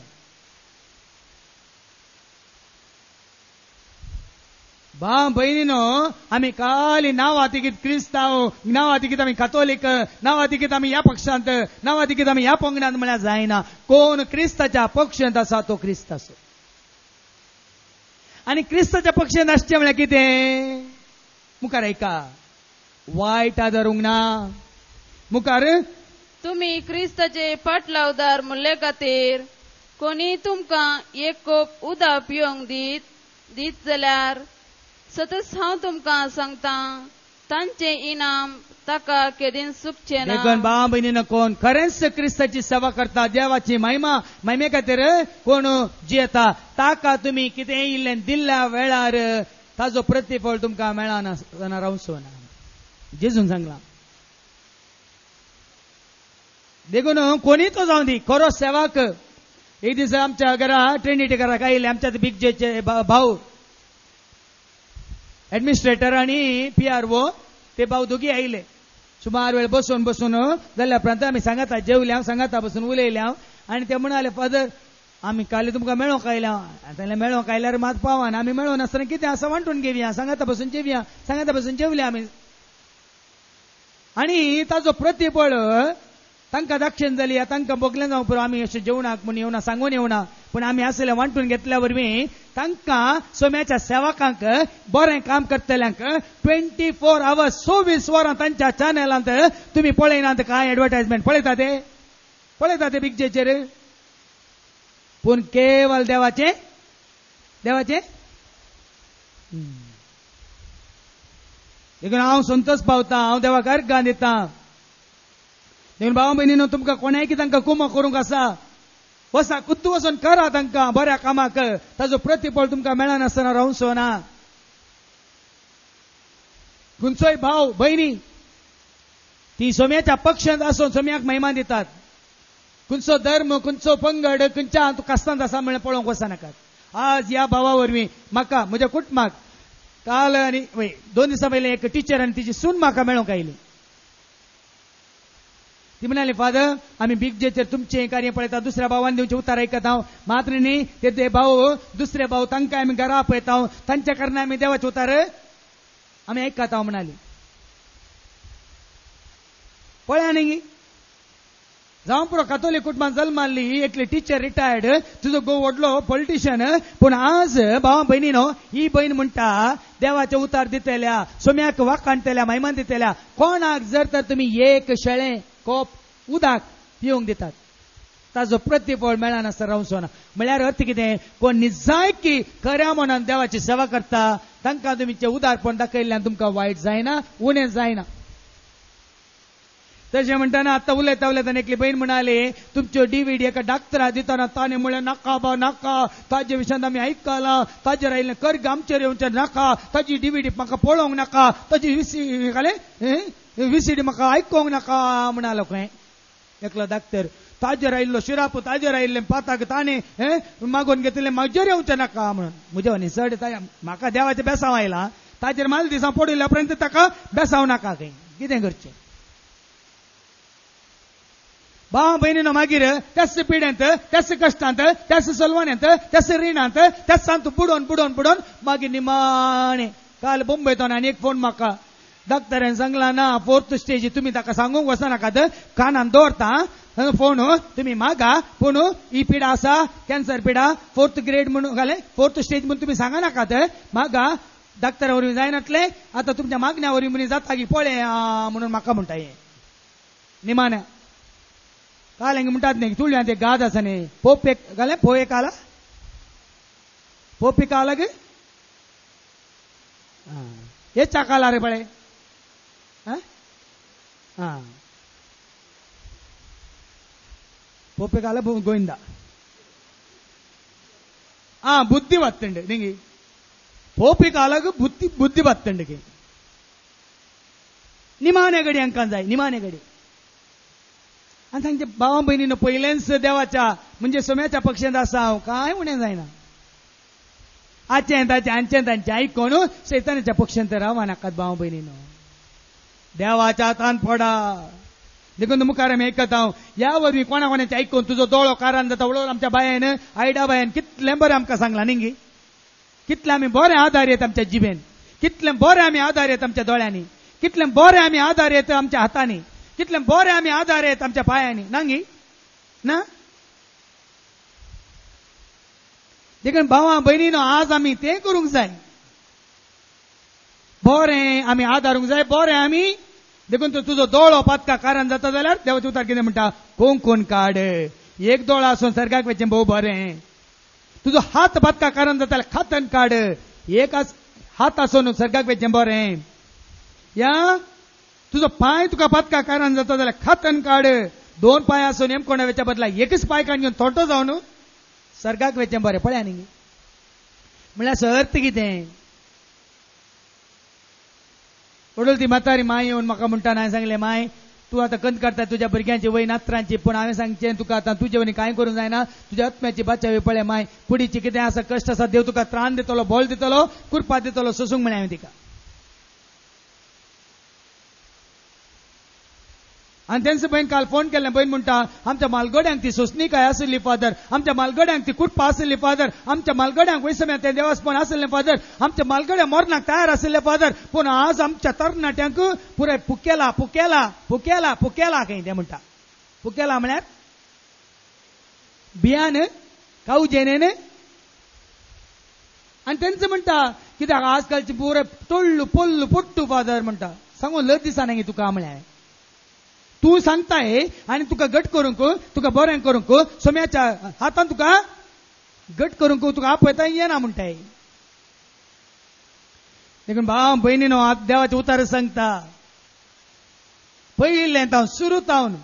भाव भयणीनो आम्ही काली नांवां तिकीत क्रिस्तांव नांवां तिकीत आम्ही कॅथोलिक नांवां तिकीत आम्ही ह्या पक्षांत नांवां तिकीत आम्ही ह्या पंगडांत म्हळ्यार जायना. कोण क्रिस्ताच्या पक्षांत आसा तो क्रिस्त आसो. आणि क्रिस्ताच्या पक्षांत आसचें म्हळ्यार कितें? मुखार ऐका, वायट आदरूंक ना. मुखार तुम्ही क्रिस्ताचे पाटलावदार मुल्ले खातीर कोणी तुमकां एक कोप उदक पिवंक दीत जाल्यार सतत हांव तुमकां सांगता तांचे इनाम ताका केदीन चुकचें ना. देखून भाव भयणीनो कोण खरेंच क्रिस्ताची सेवा करता, देवाची महिमे खातीर कोण जियेता ताका तुम्ही कितें इल्लें दिल्ल्या वेळार ताजो प्रतिफळ तुमकां मेळना रावचो ना. जेजून सांगला. देखून कोणी तो जावं दी खरो सेवाक. एक दीस आमच्या घरा ट्रिनिटी घराक आयिल्ले आमच्या बिगजेचे भाऊ ऍडमिनिस्ट्रेटर आणि PRO ते भाऊ दोघी आयिल्ले. सुमार वेळ बसून जाल्या उपरांत आमी सांगाता जेवल्या सांगाता बसून उलयल्या आणि ते म्हणाले फादर आम्ही काल तुमकां मेळोंक आयल्या. तांणे मेळोंक आयल्यार मात पावाना. आमी मेळोन आसतना कितें आसा वांटून घेवया. सांगाता बसून जेवया. सांगाता बसून जेवल्या आमी. आणि ताजो प्रतिफळ तांकां दाक्षिण जाली. तांकां बोगलें जावं पुरो आमी अशें जेवणाक म्हूण येवना सांगून येवना पूण आमी आसले वांटून घेतल्या वरवीं तांकां सोम्याच्या सेवकांक बरें काम करतल्यांक 24 hours 24 वरां तांच्या चॅनलांत तुमी पळयनात काय एडवर्टायजमेंट पळयता ते बिगजेचेर. पूण केवळ देवाचे देखून हांव संतोष पावता. हांव देवाक अर्गां दितां. देखून भाव भयणीनो तुमकां कोणायकी तांकां कुमो करूंक आसा वसा कुद्दू वचून करा तांकां बऱ्या कामाक. ताजो प्रतिफळ तुमकां मेळनासतना रावचो ना. खंयचोय भाव भयणी ती सोम्याच्या पक्षांत आसून सोम्याक महिमा दितात. खंयचो धर्म खंयचो पंगड खंयच्या कास्तांत आसा म्हण पळोवंक वचनाकात. आज ह्या भावा वरवीं म्हाका म्हज्या कुटुंबाक काल आनी 2 दिसां पयलीं एक टिचर आनी तिची सून म्हाका मेळोंक आयली. ती म्हणाली फादर आम्ही बिगजेचेर तुमचे कार्य पळयता दुसऱ्या भावान दिवचे उतार ऐकत हांव मात्र न्ही ते भाऊ दुसरे भाऊ तांकां आमी घरा पळयता तांच्या कारणान आमी देवाचे उतार आमी ऐकत हांव म्हणाली. पळया न्ही जावं पुरो कॅथोलिक कुटुंबांत जल्माल्ली एकली टिचर रिटायर्ड तुजो घोव व्हडलो पॉलिटिशियन पूण आज भावा भयणीनो ही बहीण म्हणटा देवाचे उतार दितल्या सोम्याक वाखाणटल्या महिमान दितल्या कोणाक जर तर तुमी एक शेळें कोप उदक पिवंक दितात ताजो प्रतिफळ मेळनासतना रावचो ना. म्हळ्यार अर्थ कितें कोण निजायकी खऱ्या मनान देवाची सेवा करता तांकां तुमचें उदारपण दाखयल्ल्यान तुमकां वायट जायना उणें जायना. तशें म्हणटाना आतां उलयता एकली बहीण म्हणाली तुमच्यो DVD एका डाक्टरा दितना ताणें म्हळें नाका बा नाका ताजे विशयांत आमी आयकलां ताजेर आयिल्लें कर्ग आमचेर येवचें नाका ताजी DVD म्हाका पळोवंक नाका ताजी VCD म्हाका आयकोंक नाका म्हणालो खंय एकलो डाक्टर. ताजेर आयिल्लो शिराप ताजेर आयिल्लें पाताक ताणें मागून घेतलें म्हाजेर येवचें नाका म्हणून. म्हज्या न्ही चड म्हाका देवाचें बेसांव आयलां ताजेर माल दिसां पडिल्ल्या पर्यंत ताका बेसांव नाका खंय कितें करचें. भाव बहिणीनं मागीर त्याच पिड्यांत त्याच कश्टांत त्याच सलवान्यांत त्याच रिणांत त्याच सांत बुडोवन मागीर निमाणे काल मुंबयतून आनी एक फोन म्हाका डॉक्टरान सांगला ना 4th स्टेज तुमी ताका सांगूंक वचनाकात कानान दवरता फोन तुमी मागा पूण ही पिडा आसा कॅन्सर पिडा 4th grade म्हणून घाले 4th स्टेज म्हणून तुमी सांगनाकात मागा डॉक्टरा वरवीं जायनातले आतां तुमच्या मागण्या वरवीं म्हणी जाता की पळय म्हणून म्हाका म्हणटा हे निमाण्या काल हिंग म्हणटात न्ही तुळ्या ते गाद आसा न्ही पोप एक घाले पो एक आला पोप एक आला गे हे चाकाला रे पळय पोप एक आला गोविंदा बुद्धी बत्तंड निंगी पोप एक आला बुद्धी बत्तंड गे निमाणे गडी अंकान जाय निमाणे गडी. आणि सांगते भावा बहिणीनं पहिल्यांच देवाच्या म्हणजे सोम्याच्या पक्षांत आसा काय उणें जायना. आजचें ताचें आमचें तांचें आयकोन शैतानाच्या पक्षांत रावा नाकात भावा बहिणीनं देवाच्या हातान पडा. देखून मुखार आमी आयकत हांव ह्या वरवीं कोणाचें आयकोन तुजो दोळो कारान जाता वळोवन आमच्या बायन आयडा बायन कितलें बरें आमकां सांगलां न्ही कितले आमी बरे आधार येत आमच्या जिबेन, कितले बरे आमी आधार येत आमच्या दोळ्यांनी, कितले बरे आमी आधार येत आमच्या हातांनी, कितले बरे आमी आधार येत आमच्या पायांनी. नांगी ना देखून भावा बहिणीनो आज आमी तें करूंक जाय. बरें आमी आदारूंक जाय. बरें आमी देखून तुजो दोळो पातका कारण जाता जाल्यार देवाचे उतार कितें म्हणटा, कोंकून काड. एक दोळो आसून सर्गाक वचचें भोव बरें. तुजो हात पातका कारण जाता जाल्यार खातन काड. एक हात आसून सर्गाक वचचें बरें. या तुजो पांय तुका पातका कारण जाता जाल्यार खातन काड. 2 पांय आसून एमकोणा वेच्या बदला एकच पांय काडून घेवन थोटो जावन सर्गाक वचचें बरें. पळया न्ही म्हणल्यार सर्त कितें. पडोल ती म्हातारी माय येवन म्हाका म्हणटा, हांवें सांगलें माय तूं आतां कंत काडटा तुज्या भुरग्यांची वय नात्रांची, पूण हांवें सांगचें तुका आतां तुजे वनी कांय करूंक जायना. तुज्या आत्म्याची बाचावी पळय माय. कुडीची कितें आसा कश्ट आसा देव तुका त्राण दितलो, बोल दितलो, कुरपा दितलो, सोसूंक म्हळें हांवें तिका. आनी तेंच बहीण काल फोन केल्लें. बहीण म्हणटा आमच्या मालगड्यांक ती सोसणी काय आसली फादर, आमच्या मालगड्यांक ती कुरपा आसली फादर, आमच्या मालगड्यांक वयसम्या तें देवास्पण आसलें फादर, आमच्या मालगड्या मरणाक तयार आसले फादर, पूण आज आमच्या तरणाट्यांक पुराय पुकेला पुकेला पुकेला पुकेला खंय तें म्हणटा. पुकेला म्हळ्यार बियान काऊ जेनेन. आनी तेंच म्हणटा कित्याक आजकालची पुराय टोळ्ळू पोल्लू पोट्टू फादर म्हणटा. सांगून लज दिसा न्ही तुका म्हळ्यार. तू सांगताय आणि तुका गट करूंक, तुका बरें करूंक, सोम्याच्या हातान तुका गट करूंक तुका आपयता येना म्हणटाय. देखून भाव बहिणीनो आज देवाचे उतार सांगता. पयलें तावन सुरू तावन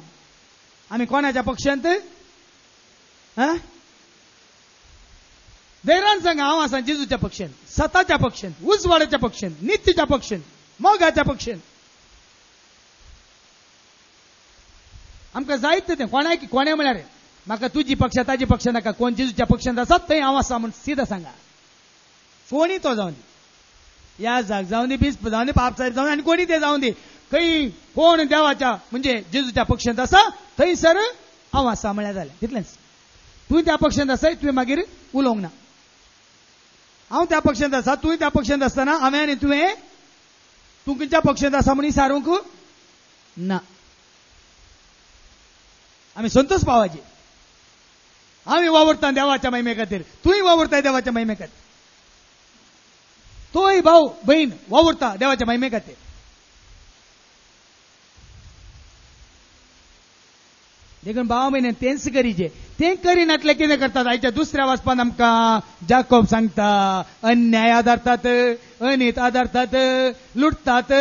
आमी कोणाच्या पक्षांत धैर्यान सांगा. हांव आसा जेजूच्या पक्षांत, सताच्या पक्षांत, उजवाडाच्या पक्षांत, नित्यच्या पक्षांत, मोगाच्या पक्षांत. आमकां जायत तें कोणे म्हळ्यार म्हाका तुजी पक्ष ताजी पक्ष नाका. कोण जेजूच्या पक्षांत आसा थंय हांव आसा म्हूण सीधा सांगा. कोणी तो जावन दी, या जाग जावन दी, बिस्प जावन दी, पाप साहेब जावन, आनी कोणी ते जावन दी. खंय कोण देवाच्या म्हणजे जेजूच्या पक्षांत आसा थंयसर हांव आसा म्हळ्यार जालें. तितलेंच. तुवें त्या पक्षांत आसा तुवें मागीर उलोवंक ना. हांव त्या पक्षांत आसा, तुवें त्या पक्षांत आसतना हांवें आनी तुवें तूं खंयच्या पक्षांत आसा म्हूण विचारूंक ना. आम्ही संतोष पावाचे. आम्ही वावरता देवाच्या महिमे खातीर, तूंय वावरताय देवाच्या महिमे खातीर. तोय भाऊ बहीण वावरता देवाच्या महिमे खातीर. देखून भाव बहिणी तेंच करीचे. ते करिनातले कितें करतात. आयच्या दुसऱ्या वाचपान आमकां जाकोब सांगता अन्याय आदारतात, अनीत आदारतात, लुटतात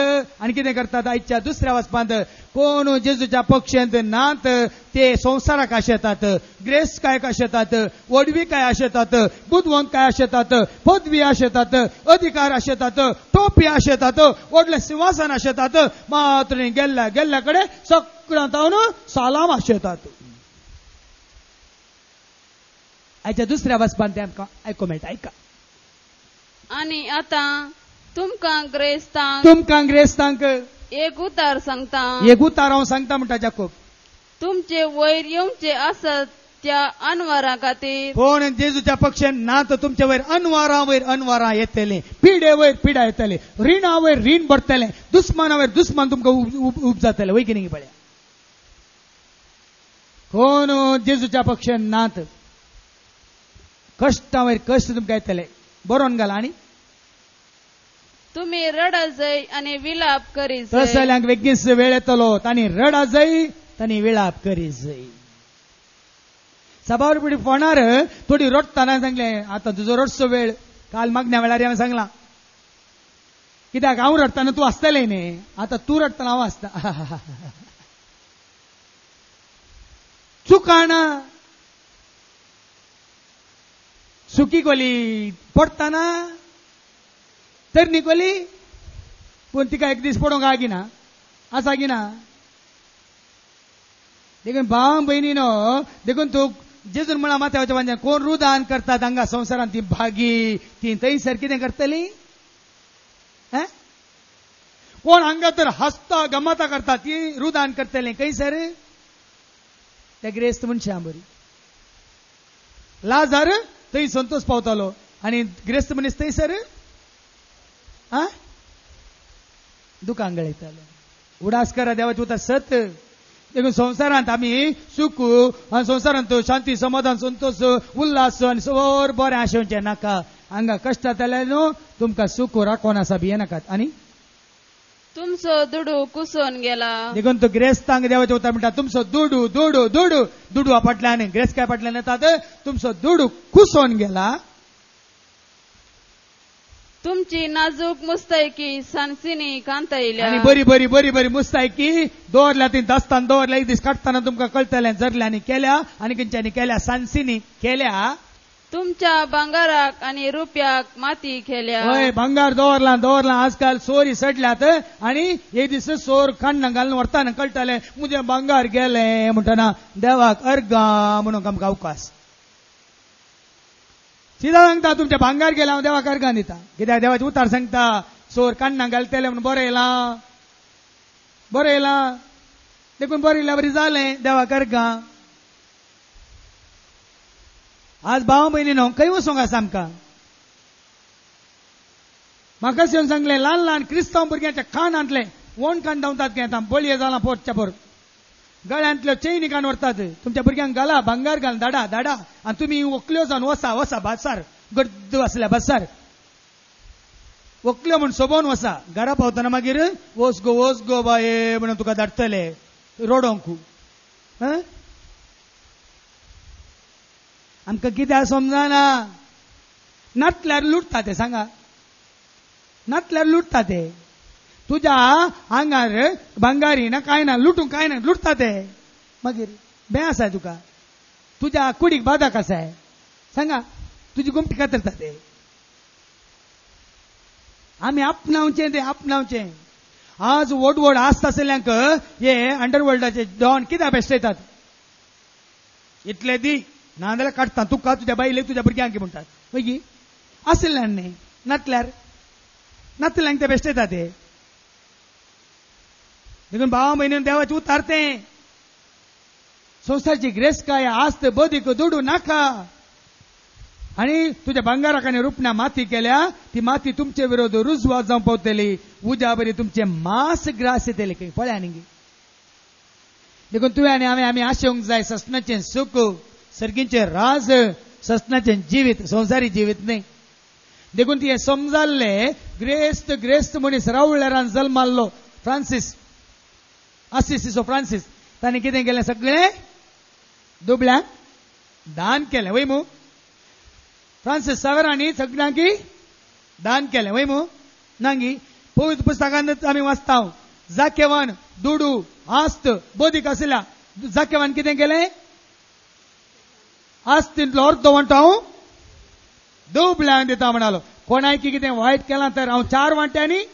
आनी कितें करतात. आयच्या दुसऱ्या वाचपांत कोण जेजूच्या पक्षांत नात ते संवसाराक आशेतात, ग्रेस काय आशेतात, वडवी काय आशेतात, बुदवंत काय आशेतात, पदवी आशेतात, अधिकार आशेतात, टोपी आशेतात, व्हडलें सिंहासन आशेतात, मात्र गेल्ल्या गेल्ल्या कडेन सगळ्यांत सालाम आशेतात. आयच्या दुसऱ्या वाचपान ते आमकां आयकूंक मेळटा. ऐका. आणि आता तुमकां ग्रेस्तांक एक उतार सांगता. एक उतार हांव सांगता म्हणटा जाकोब. तुमचे वयर येवचे आसत त्या अनवरा खातीर कोण जेजूच्या पक्षान ना तर तुमच्या वयर वयर अनवरां येतले, पिडे वयर पिडा येतले, रिणा वयर रीण भरतले, दुस्माना वयर दुस्मान तुमकां उब जातले. वय की न्ही पळया. कोण जेजूच्या पक्षान नात कश्टा वयर कश्ट तुमकां येतले. बरोवन घाला. आनी तुम्ही रडा जाय आनी विलाप करी जाय. तसल्यांक वेगीच वेळ येतलो तांणी रडा जाय तांणी विलाप करी जाय. सभावर पिढी फोणार थोडी रडताना सांगलें आता तुजो रडचो वेळ. काल मागण्या वेळार हांवें सांगलां कित्याक हांव रडताना तूं आसतलें न्ही. आता तूं रडताना हांव आसता. चुकाना सुकी कोली पडताना तरणी कोली पूण तिका एक दीस पडोवंक आगिना आसा गिना. देखून भाव बहिणीनो देखून तूं जेजून म्हणा माथ्याच्या बांदल्यान कोण रुदान करतात हांगा संवसारांत ती भागी ती थंयसर कितें करतली. कोण हांगा तर हसता गमता करता ती रुदान करतली खंयसर त्या ग्रेस्त मनशां बरी. लाजार थंय संतोष पावतालो आणि ग्रेस्त मनीस थंयसर दुकान गळयतालो. उडास करा देवाचे उतर सत. देखून संवसारांत आमी सुख आनी संवसारांत शांती समाधान संतोष उल्हास आनी सगळें बरें आशेवचें नाका. हांगा कश्ट जाताले न्हू तुमकां सुख राखोन आसा भिये नाकात. आनी तुमचो दुडू कुसोन गेला. देखून तो ग्रेस्तांक देवाचे उतर म्हणटा तुमचो दुडू दुडू दुडू दुडू आपटल्यान ग्रेस्त काय फाटल्यान येतात तुमचो दुडू कुसोन गेला. तुमची नाजूक मुस्तायकी सानसिनी कांतयल्या. आनी बरी बरी बरी बरी मुस्तायकी दवरल्या ती दास्तान दवरल्या. एक दीस काडटना तुमकां कळटलें जरल्यांनी केल्या आनी खंयच्यांनी केल्या सानसिनी केल्या. तुमच्या भांगाराक आणि रुपयाक माती केल्या. हय भांगार दवरला आजकाल सोरी सडल्यात आनी एक दीस सोर काण्ण घालून व्हरताना कळटलें मुजे भांगार गेले म्हणटना देवाक अर्गा म्हणून आमकां अवकाश. सीधा सांगता तुमच्या भांगार गेला हांव देवाक अर्गां दिता. कित्याक देवाचे उतार सांगता सोर काण्णां घालतले म्हणून बरें येयलां देखून बरें येयल्या बरें जालें देवाक अर्गां. आज भाव भयणीनो खंय वचोंक आसा आमकां. म्हाका येवन सांगलें ल्हान ल्हान क्रिस्तांव भुरग्यांच्या कानांतले वोण कान धांवतात की आतां बळये जालां पोरच्या पोर. गळ्यांतल्यो चैनी कान व्हरतात. तुमच्या भुरग्यांक घाला भांगार घाल धाडा आनी तुमी वकल्यो जावन वसा बासार गर्द आसल्या बासार वकल्यो म्हूण सोबोवन वसा. घरा पावतना मागीर वस गो बाये म्हणून तुका धाडटले रोडोंक. आमकां कित्याक समजना. नातल्यार लुटता ते सांगा. नातल्यार लुटता ते. तुज्या आंगार भांगारी ना काय ना लुटूंक काय ना लुटता ते. मागीर भंय आसा तुका. तुज्या कुडीक बादाक आसाय सांगा. तुजी गुमटी कातरता ते. आमी आपणावचें. आज व्हड आस्त आसल्यांक हे अंडरवर्ल्डाचे डॉन कित्याक बेश्टयतात. इतले दी नाजाल्यार काडटा तुका तुज्या बायलेक तुज्या भुरग्यांक म्हणटात. पळय आसल्यान न्ही नातल्यांक ते बेश्टयता ते. देखून भावा भयणीन देवाचे उतार तें संवसारची ग्रेस काय आस्त बदीक दुडू नाका. आनी तुज्या भांगाराक आनी रुपण्या माती केल्या ती माती तुमचे विरोध रुजवा जावं पावतली. उज्या बरी तुमचे मास ग्रास येतले खंय पळया न्ही. देखून तुवें आनी आमी आशेवंक जाय ससनाचें सूख सर्गींचे राज ससनाचें जिवीत संवसारी जिवीत न्ही. देखून ती समजाल्ले ग्रेस्त मनीस रावळ्यारान जल्माल्लो फ्रांसीस असिसिसो फ्रांसीस ताणें कितें केलें सगळें दुबळ्यांक दान केलें वय मू. फ्रांसीस सावेरांनी सगळ्यांक दान केलें वय मू. नांगी पवित्र पुस्तकांत आमी वाचता जाकेवान दुडू आस्त बदीक आसल्या जाकेवान कितें केलें आस्तींतलो अर्द वांटो हांव दुबळ्यांक दिता म्हणालो. कोणाय कितें वायट केलां तर हांव 4 वांट्यांनी.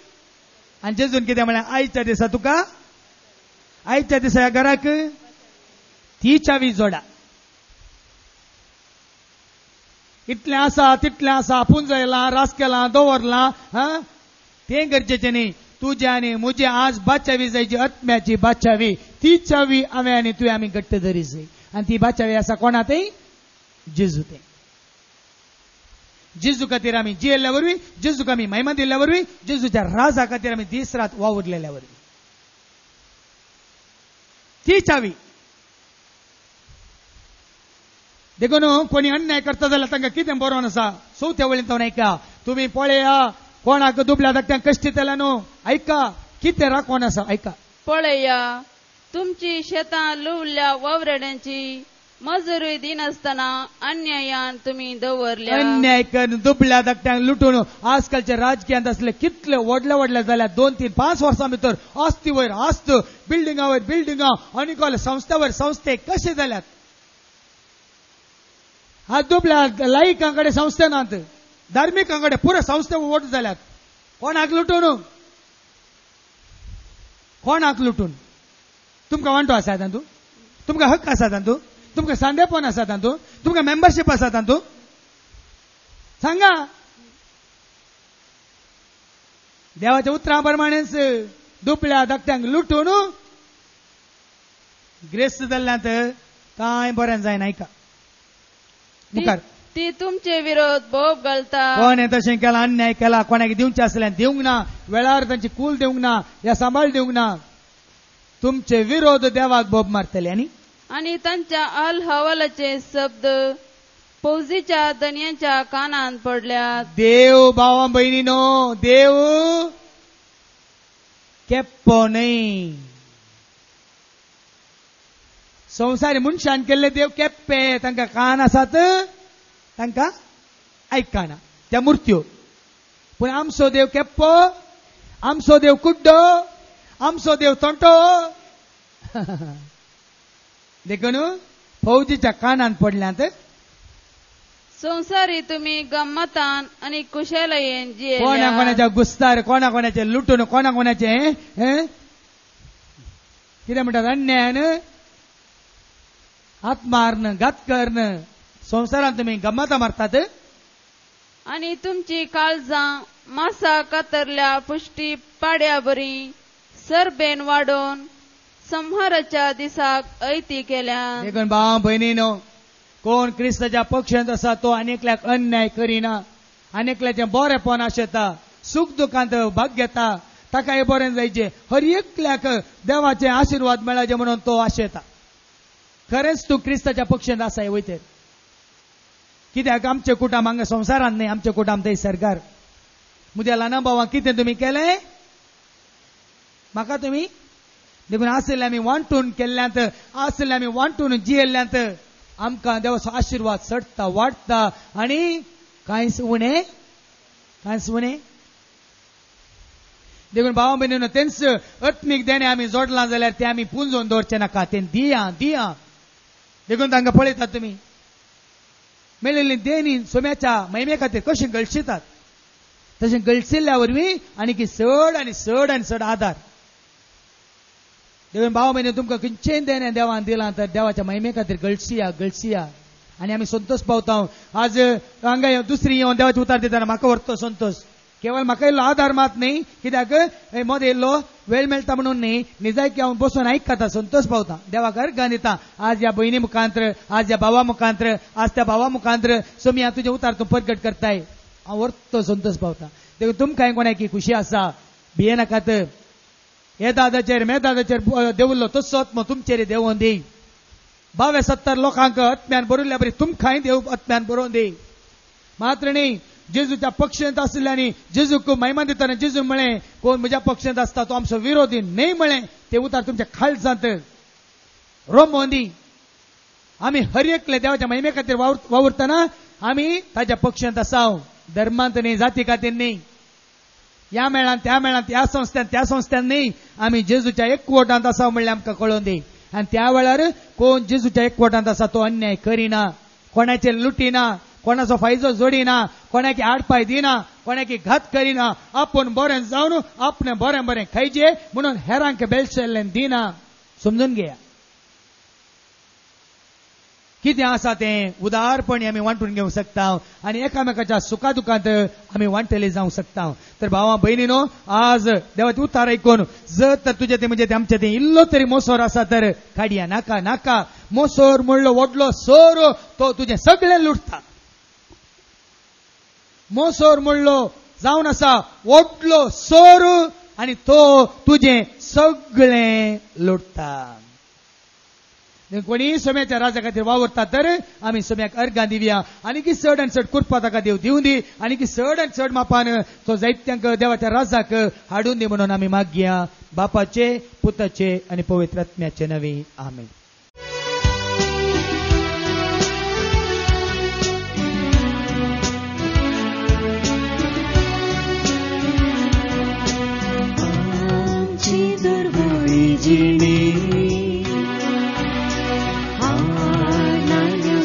आनी जेजून कितें म्हळें आयच्या दिसा तुका आयच्या दिसा ह्या घराक ती चावी जोडा. इतलें आसा तितलें आसा पुंजयलां रास केलां दवरलां तें गरजेचें न्ही. तुजे आनी म्हजे आज बाचावी जायची आत्म्याची बाचावी. ती चावी हांवें आनी तुवें आमी घट्ट धरी जाय. आनी ती बाचावी आसा कोणातय जेजू. ते जेजू खातीर आमी जियेल्ल्या वरवीं जेजूक आमी महिमा दिल्ल्या वरवीं जेजूच्या राजा खातीर आमी दीस रात वावुरलेल्या वरवीं ती चावी. देखून कोणी अन्याय करता जाल्यार तांकां कितें बरोवन आसा चवथ्या वळींत हांव आयका. तुमी पळया कोणाक दुबळ्या धाकट्यांक कश्ट दितल्या न्हू ऐका कितें राखोन आसा ऐका. पळया तुमची शेतां लुवल्ल्या वावरड्यांची मजुरी दिनासतना अन्यायान तुम्ही दवरल्या. अन्याय करून दुबळ्या धाकट्यांक लुटून आजकालच्या राजकीयांत असले कितले व्हडले जाल्यात 2-3-5 वर्सां भितर आस्ती वयर आस्त बिल्डिंगा वयर बिल्डिंगा आनी संस्था वयर संस्थे कशे जाल्यात. हा दुबळ्या लायिकांकडे संस्थे नात धार्मिकांकडे पुरे संस्थे वोट जाल्यात. कोणाक लुटून तुमकां वांटो आसा तातूंत तुमकां हक्क आसा तातूंत तुमकां सांदेपण आसा तातूंत तुमकां मेंबरशीप आसा तातूंत सांगा. देवाच्या उतरां प्रमाणेच दुबळ्या धाकट्यांक लुटून ग्रेस्त जाल्ल्यांत कांय बरें जायना. ऐका मुखार ती तुमचे विरोध बोब घालता. कोणे तशें केला, अन्याय केला, कोणाक दिवचे आसल्यान दिवंक ना, वेळार तांची कूल दिवंक ना, या सांबाळ दिवंक ना, तुमचे विरोध देवाक बोब मारतले. आणि तांच्या अल हवालाचे शब्द फौजीच्या दणयांच्या कानान पडल्यात. देव भावा बहिणीनो, देव केप्पो न्हय. संवसारी मनशान केल्ले देव केप्पे, तांकां कान आसात, तांकां आयकना त्या मुर्त्यो. पूण आमचो देव केप्पो, आमचो देव कुड्डो, आमचो देव तोंटो. देखून फौजीच्या कानान पडल्यात. संसारी तुम्ही गम्मतान आणि कुशलयेन कोणा कोणाच्या गुस्तार, कोणा कोणाचे लुटून, कोणा कोणाचे कितें म्हणटात अन्यायान हात मारण, घात करण, संवसारान तुम्ही गम्मता मारतात. आणि तुमची काळजां मासा कातरल्या पुष्टी पाड्या बरी सरबेन वाडोवन संहाराच्या दिसाक ऐती केल्या. देखून भाव बहिणीनो, कोण क्रिस्ताच्या पक्षांत आसा तो अनेकल्याक अन्याय करिना, अनेकल्याचें बरेपण आशेता, सुख दुखांत भाग घेता, ताका बरें जायचे, हर एकल्याक देवाचे आशीर्वाद मेळचे म्हणून तो आशेता. खरेंच तूं क्रिस्ताच्या पक्षांत आसाय वयतर. कित्याक आमचे कुटुंब हांगा संवसारांत न्हय, आमचे कुटुंब थंय सरकार. म्हज्या ल्हान भावां कितें तुमी केलें म्हाका तुमी देखून आसले आमी वांटून केल्ल्यांत, आसले आमी वांटून जियेल्ल्यांत आमकां देवाचो आशीर्वाद चडटा, वाडटा. आनी कांयच उणें, कांयच उणें. देखून भावा भयणीनो, तेंच आत्मीक देणे आमी जोडलां जाल्यार ते आमी पुंजोवन दवरचे नाका, तें दिया दिया. देखून तांकां पळयतात तुमी मेळिल्ली देणी सोम्याच्या महिमे खातीर कशी गळशितात, तशें गळशिल्ल्या वरवीं आनी चड आनी चड आनी चड आदार. देखून भावा भयणी, तुमकां खंयचेय देणे देवान दिलां तर देवाच्या महिमे खातीर गळशिया गळशिया. आनी आमी संतोश पावता. आज हांगा दुसरी येवन देवाचे उतार दितना म्हाका व्हरतो संतोश. केवळ म्हाका इल्लो आधार मात न्ही, कित्याक मोदे इल्लो वेळ मेळटा म्हणून न्ही, निजायकी हांव बसून आयकता, संतोष पावता, देवाक अर्घां दिता. आज ह्या भयणी मुखांतर, आज ह्या भावा मुखांतर, आज त्या भावा मुखांतर सोमी हांव तुजे उतार तूं प्रगट करताय, हांव व्हरतो संतोष पावता. देखून तुमकांय कोणाकी खुशी आसा, भिये नाकात. हे दादाचेर मेदादाचेर देवल्लो तसो आत्मो तुमचेर देवोन दी. 72 लोकांक आत्म्यान बरयल्ल्या बरी तुमकांय देव आत्म्यान बरोवन दी. मात्र न्ही, जेजूच्या पक्षांत आसल्यानी जेजूक महिमा दितना जेजू म्हळें, कोण म्हज्या पक्षांत आसता तो आमचो विरोधी न्हय म्हळें. ते उतार तुमच्या काळजांत रोमोवन दी. आमी हर एकले देवाच्या महिमे खातीर वावुरतना आमी ताच्या पक्षांत आसाव, धर्मांत न्ही, जाती खातीर न्ही, ह्या मेळान त्या मेळान, त्या संस्थान त्या संस्थान न्ही. आमी जेजूच्या एकवटांत आसाव म्हणलें आमकां कळोवन दी. आनी त्या वेळार कोण जेजूच्या एकवटांत आसा तो अन्याय करिना, कोणाचेर लुटिना, कोणाचो फायदो जोडिना, कोणाकी आडपाय दिना, कोणाकी घात करिना, आपूण बरें जावन आपणें बरें बरें खायचे म्हणून हेरांक बेळशेल्लें दिना. समजून घेया कितें आसा तें उदारपणी आमी वांटून घेवंक शकता आनी एकामेकाच्या सुखादुखांत आमी वांटले जावंक शकता. तर भावा भयणीनो, आज देवाचे उतार आयकून जर तर तुजे ते म्हणजे आमचे ते इल्लो तरी मोसोर आसा तर काडया नाका नाका. मोसोर म्हणलो व्हडलो सोर तो तुजें सगळें लुटता. मोसोर म्हणलो जावन आसा व्हडलो सोर आनी तो तुजें सगळें लुटता. कोणी सोम्याच्या राजा खातीर वावरता तर आमी सोम्याक अर्घां दिवया आनी की चड आनी चड कुरपा ताका देव दिवं दी आनी की चड आनी चड मापान तो जायत्यांक देवाच्या राजाक हाडून दी म्हणून आमी मागया. बापाचे, पुताचे आनी पवित्र आत्म्याचे नवी. आमेन.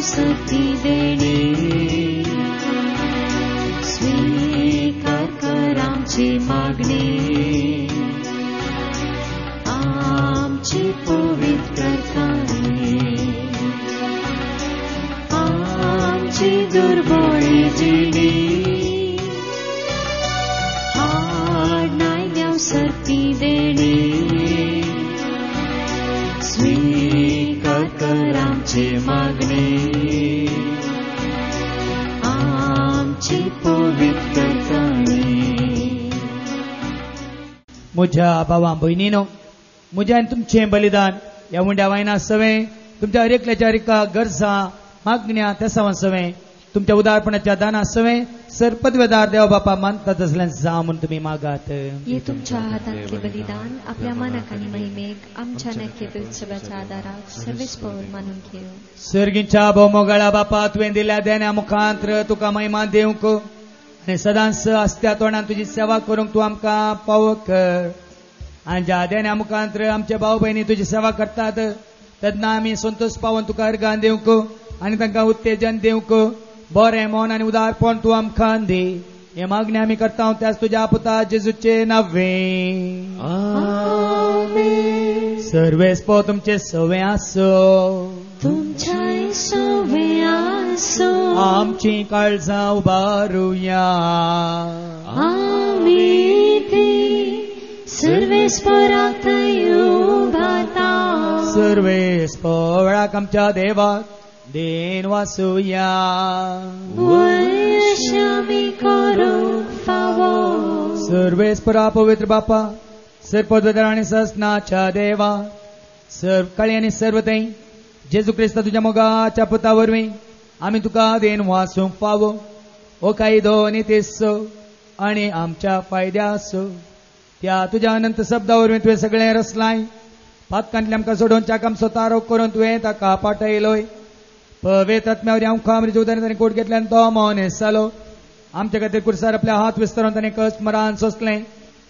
सती देणे स्वीकार कर आमची मागणी, आमची पवित्रताय, आमची दुर्बळी जिणी हाड नायल्या सती देणे स्वीकार कर आमची मागणी, म्हज्या भावां भयणीनो, म्हजें आनी तुमचें बलिदान ह्या उंड्या वायना सवें तुमच्या हर एकल्याच्या रिका गरजा मागण्या त्या सवां सवें तुमच्या उदारपणाच्या दाना सवें सरपदवेदार देव बापा मानतात असल्यान जा म्हूण तुमी मागात. हे तुमच्या हातांतले बलिदान आपल्या मानाक आनी महिमेक आमच्या नैतिक उत्सवाच्या आदाराक सर्वेस्पवर मानून घेव. सर्गीच्या भोवमोगाळा बापा तुवें दिल्या देण्या मुखांत्र तुका महिमा देवंक आनी सदांच आसत्या तोंडान तुजी सेवा करूंक तूं आमकां पावो कर. आनी ज्या देण्या मुखांत्र आमचे भाव भयणी तुजी सेवा करतात तेन्ना आमी संतोश पावोन तुका अर्गां दिवंक आनी तांकां उत्तेजन दिवंक बरें मोन आनी उदारपण तूं आमकां दी. हे मागणी आमी करता त्याच तुज्या पुता जेजूचे नांवें. सर्वेस्पो तुमचे सवें आसो. तुमच्या सवें आसो. आमची काळजां उबारुया. आमी ती सर्वेस्पराक उबारता. सर्वेस्पो वेळाक आमच्या देवाक देन वासुया. आमी करूंक फावो. सर्वेस्परा पवित्र बापा सर्पदर आनी ससनाच्या देवा सर्व काळी आनी सर्वतय जेजू क्रिस्त तुज्या मोगाच्या पुता वरवीं आमी तुका देन वासूंक फावो. ओ काही दोनी तेसो आनी आमच्या फायद्यासो त्या तुज्या अनंत शब्दा वरवीं तुवें सगळें रचलाय. पातकांतले आमकां सोडोवन चाक आमचो तारो करून तुवें ताका पाठयलोय. पवित्र आत्म्यावर आमकां म्हज्या उदारण ताणें कोट घेतल्यान तो मोनेस जालो. आमच्या खातीर कुर्सार आपल्या हात विस्तरून ताणें कश्ट मरान सोंसलें.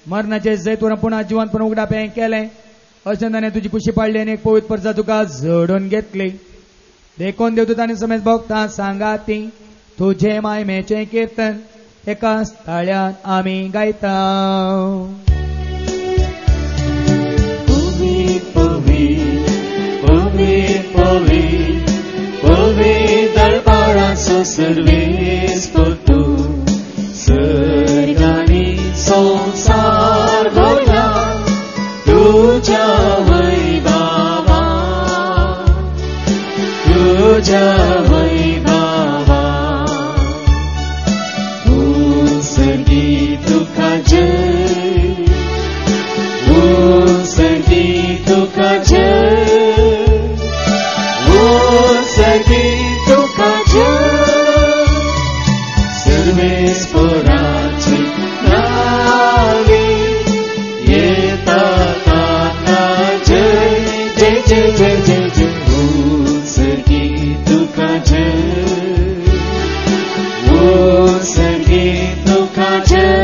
मरणाचे जैतवर पुन्हा जिवंतपण उगडापें केलें. अशें ताणें तुजी कुशी पाडली आनी एक पवित्र परजा तुका जोडून घेतली. देखून देवदूतांनी समेत भोगतां सांगाती तुजे मायमेचें किर्तन एकाच ताळ्यान आमी गायता. दरबाराचो सर्वेस्पो तूं सर्गांनी संसार भोगला तुज्या वैभवा. तुज्या वैभवा सर्गी तुका जय. सर्गी तुका जय. सर्वेस्पराची नावे येता जय जय जय जय जय जय. सर्गी तुका जय. सर्गी तुका जय.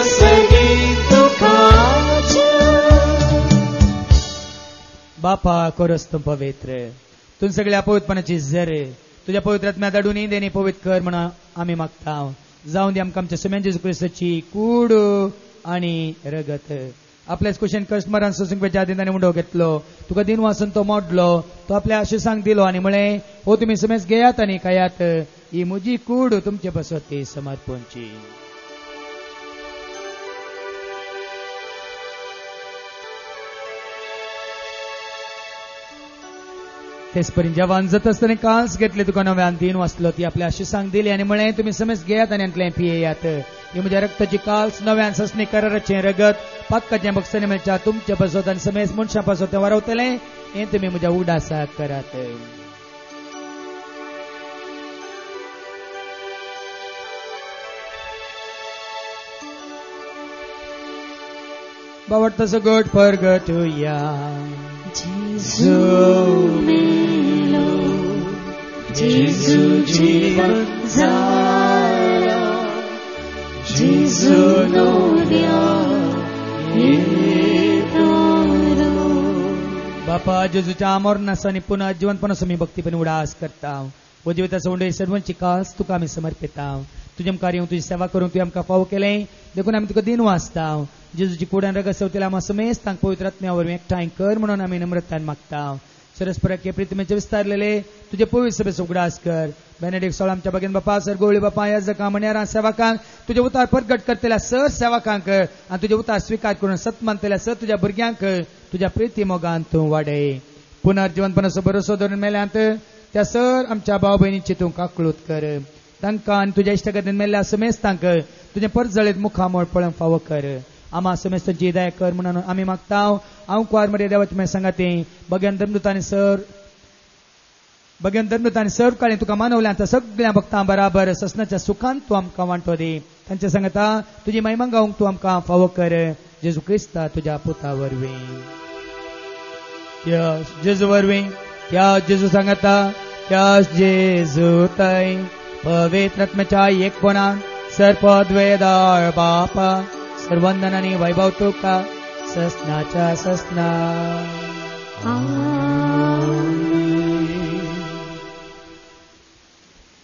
सर्गी तुका जय. बापा कोरस तूं पवित्र तूं सगळ्या पवित्रपणाची झर तुझ्या पवित्र आत्म्या धाडून देणी पवित्र कर म्हणून आमी मागता. जाऊन दी आमकां आमच्या सुम्यान जेजू क्रिस्ताची कूड आनी रगत. आपल्याच कुशेन कस्टमरान सोसूंक वेच्या ताणें मुंडो घेतलो. तुका दिन वासून तो मोडलो. तो आपल्या आशिसांक दिलो आनी म्हळें हो तुमी समेज घेयात आनी खायात. ही म्हजी कूड तुमचे बसत समर्पणची. तेचपर्यंत जेवण जाता आसतना कांस घेतले तुका नव्यान दिन वाचलो ती आपल्या आशिसांक दिली आनी म्हळें तुमी समेज घेयात आनी अंतलें पियेयात. ही म्हज्या रक्ताची काल्स नव्यान ससणी कराराचें रगत पातकाचें बक्षांनी मेळच्या तुमचे बसत आनी समेज मनशां पासत तें वारवतलें. हें तुमी म्हज्या उडासाक करात. बावडतासो गोड परगटुया. जेजू मेलो. जेजू जीवन जाला. जेजू नोव्या येतलो. बापा जेजूच्या अमरनासानी पुन्हा जिवंतपणासो मी भक्तीपणे उडास करता. व जिविताचो उंडय सर्वांची कास तुका आमी समर्पिता. तुझ्या कार्य तुझी सेवा करून तुवें आमकां फावो केलें देखून आमी तुका दिन वाचता. जेजूची कुडान रगत सेवतेल्या आमी समेज तांक पवित्र आत्म्या वरवीं एकठांय कर म्हणून आमी नम्रतान मागता. सरस्पराके प्रितमेचे विस्तारलेले तुझे पवित्र सभेचो उगडास कर. बेनेडिक्ट 16 आमच्या बागेन बापा सर गोळी बापा याजकां मण्यारां सेवकांक तुझे उतार परगट करतल्या सर सेवकांक आनी तुझे उतार स्वीकार करून सत मानतल्या सर तुझ्या भुरग्यांक तुझ्या प्रिती मोगान तूं वाडय. पुनर्जीवनपणाचो भरोसो धरून मेल्यांत त्या सर आमच्या भाव भयणीची तूं काकळूत कर. तांकां आनी तुज्या इश्टगतीन मेल्ल्या समेस्तांक तुजें परत जळीत मुखामोळ पळोवंक फावो कर. आम्हा समेस्तांची हिदायत कर म्हणून आमी मागताव. हांव कुवार मरे देवाची म्हाका सांगाती भगवान धर्मदूतांनी सर काळी तुका मानवल्या त्या सगळ्या भक्तां बराबर ससनाच्या सुखांत तूं आमकां वांटो दी. तांच्या सांगता तुजी महिमा गावंक तूं आमकां फावो कर. जेजू क्रिस्ता तुज्या पुता वरवीं. जेजू वरवीं त्या जेजू सांगता त्या जेजू तय पवित्र आत्म्याच्या एकपणान सर्पद वेदाळ बापा सर्वंदन आनी वैभव तुका ससनाच्या ससना.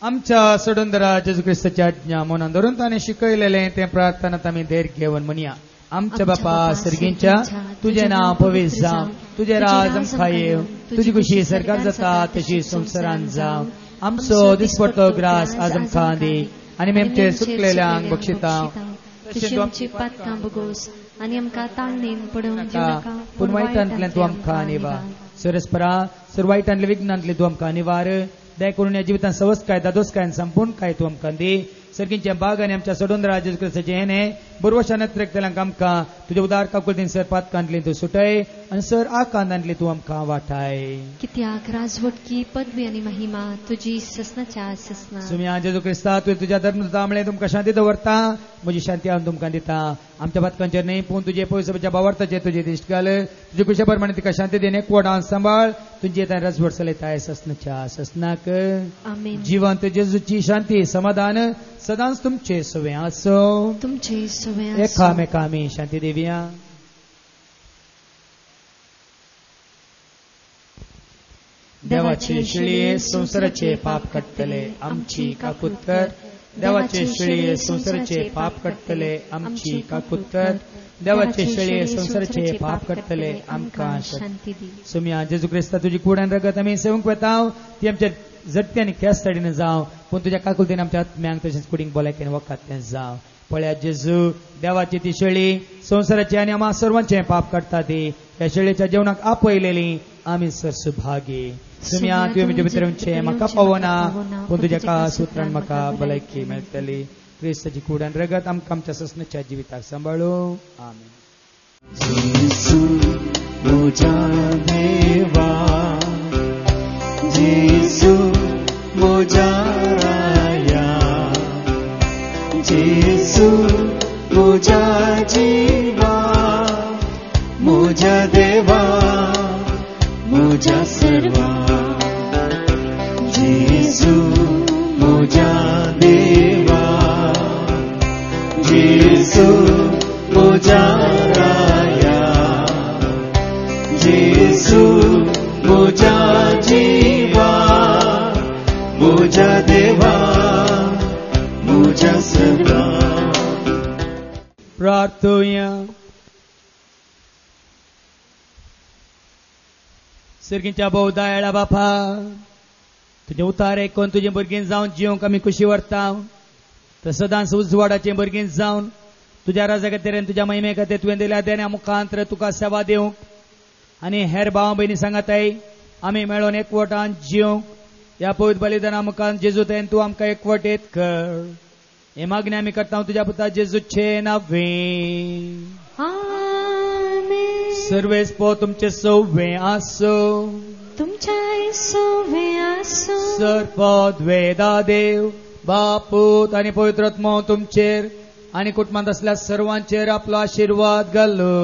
आमच्या सोडूंदरा जेजू क्रिस्ताची आज्ञा मनान धरून ताणें शिकयलेलें तें प्रार्थनात आमी धैर्य घेवन म्हणया. आमच्या बापा सर्गींच्या तुजें नांव पवित्र जावं. तुजें राज आमकां येवं. तुजी खुशी सरकार जाता तशी संवसारांत जावं. आमचो दिसपडटो ग्रास आज आमकां दी आनी आमी आमचे सुकलेल्यांक बक्षिता तशी आमची पातकां बगोस आनी आमकां ताळणेन पडोवन दिवं नाका पूण वायटांतल्यान तूं आमकां निवार. सरस्परा सर वायटांतले विघ्नांतले तूं आमकां निवार. दया करून या जिवितांत सवस्काय दादोसकाय संपूर्ण काय तूं आमकां दी. सर्गींच्या बाग आनी आमच्या सोडूंदरा जेजू क्रिस्ताचे हेणे बरोवशान त्रेकतल्यांक आमकां तुज्या उदार काकुलतीन सर पातकांतली तूं सुटय आनी सर आकांतांतली तूं आमकां वाटाय. कित्याक राजवटकी पदवी आनी महिमा तुजी ससनाच्या ससना. सुम्या जेजू क्रिस्ता तुवें तुज्या धर्मदूतांमुळे तुमकां शांती दवरता. म्हजी शांती हांव तुमकां दिता. आमच्या पातकांचेर न्ही पूण तुजे पयसच्या भावार्थाचेर तुजी दिश्ट घाल. तुजे कुशे प्रमाणे तिका शांती दी. एकवटान सांबाळ. तुजी येता राजवट चलयताय ससनाच्या ससनाक. जिवंत जेजूची शांती समाधान सदांच तुमचे सवे आसो. तुमचे सवे एकामेका आमी शांती देवया. देवाचे शिळये संसाराचे पाप कट्टले आमची काकुत्तर. देवाचे शिळये संसाराचे पाप कट्टले आमची काकुत्तर. देवाचे शिळये संसाराचे पाप कट्टले आमकां शांती दी. सुम्या जेजू क्रिस्ता तुजी कुडान रगत आमी सेवंक वेताव. ती आमच्या जट्टी आनी खेस तडीन जावं पूण तुज्या काकुलतीन आमच्या आत्म्यांक तशेंच कुडींक बोलायकेन वखदांतलें जावं. पळया जेजू देवाची ती शेळी संसाराची आनी आम्हा सर्वांचे पाप काडटा ती. ह्या शेळयेच्या जेवणाक आपयलेली आमी सरसुभागी. सुम्या तुवें म्हजे भितर म्हाका पावना पूण तुज्या काळासुत्रान म्हाका भलायकी मेळटली. क्रिस्ताची कुडान रगत आमकां आमच्या ससनाच्या जिविताक सांबाळू. आमीन. जेसू म्हज्या देवा जेसू म्हज्या राया जेसू म्हज्या जिवा म्हज्या देवा म्हज्या सर्वा. जेसू म्हज्या देवा जेसू म्हज्या राया जेसू म्हज्या जिवा म्हज्या देवा म्हज्या सर्वा. प्रार्थोया. सर्गींच्या भोव दयाळा बापा तुजें उतार आयकून तुजें भुरगीं जावन जिवंक आमी खुशी व्हरता. तर सदांच उजवाडाचें भुरगीं जावन तुज्या राजा खातीर आनी तुज्या महिमे खातीर तुवें दिल्या देण्या मुखांतर तुका सेवा दिवंक आनी हेर भाव भयणी सांगाताय आमी मेळोन एकवटान जिवंक ह्या पवित्र बलिदाना मुखान जेजू तेन तूं आमकां एकवटीत कर. हे मागणी आमी करता तुज्या पुता जेजूचे नांवें. सर्वेस्पो तुमचे सव्वे आसो. तुमच्या सव्वे आसो. सर्पद वेदा देव बापूत आनी पवित्र आत्मो तुमचेर आनी कुटुंबांत असल्या सर्वांचेर आपलो आशीर्वाद घालो.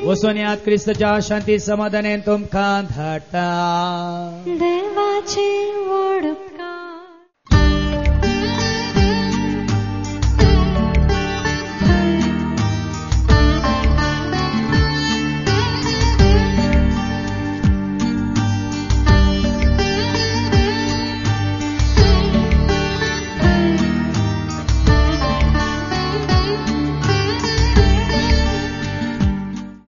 वचून यात क्रिस्ताच्या शांती समाधानान तुमकां धाडटा. देवाचे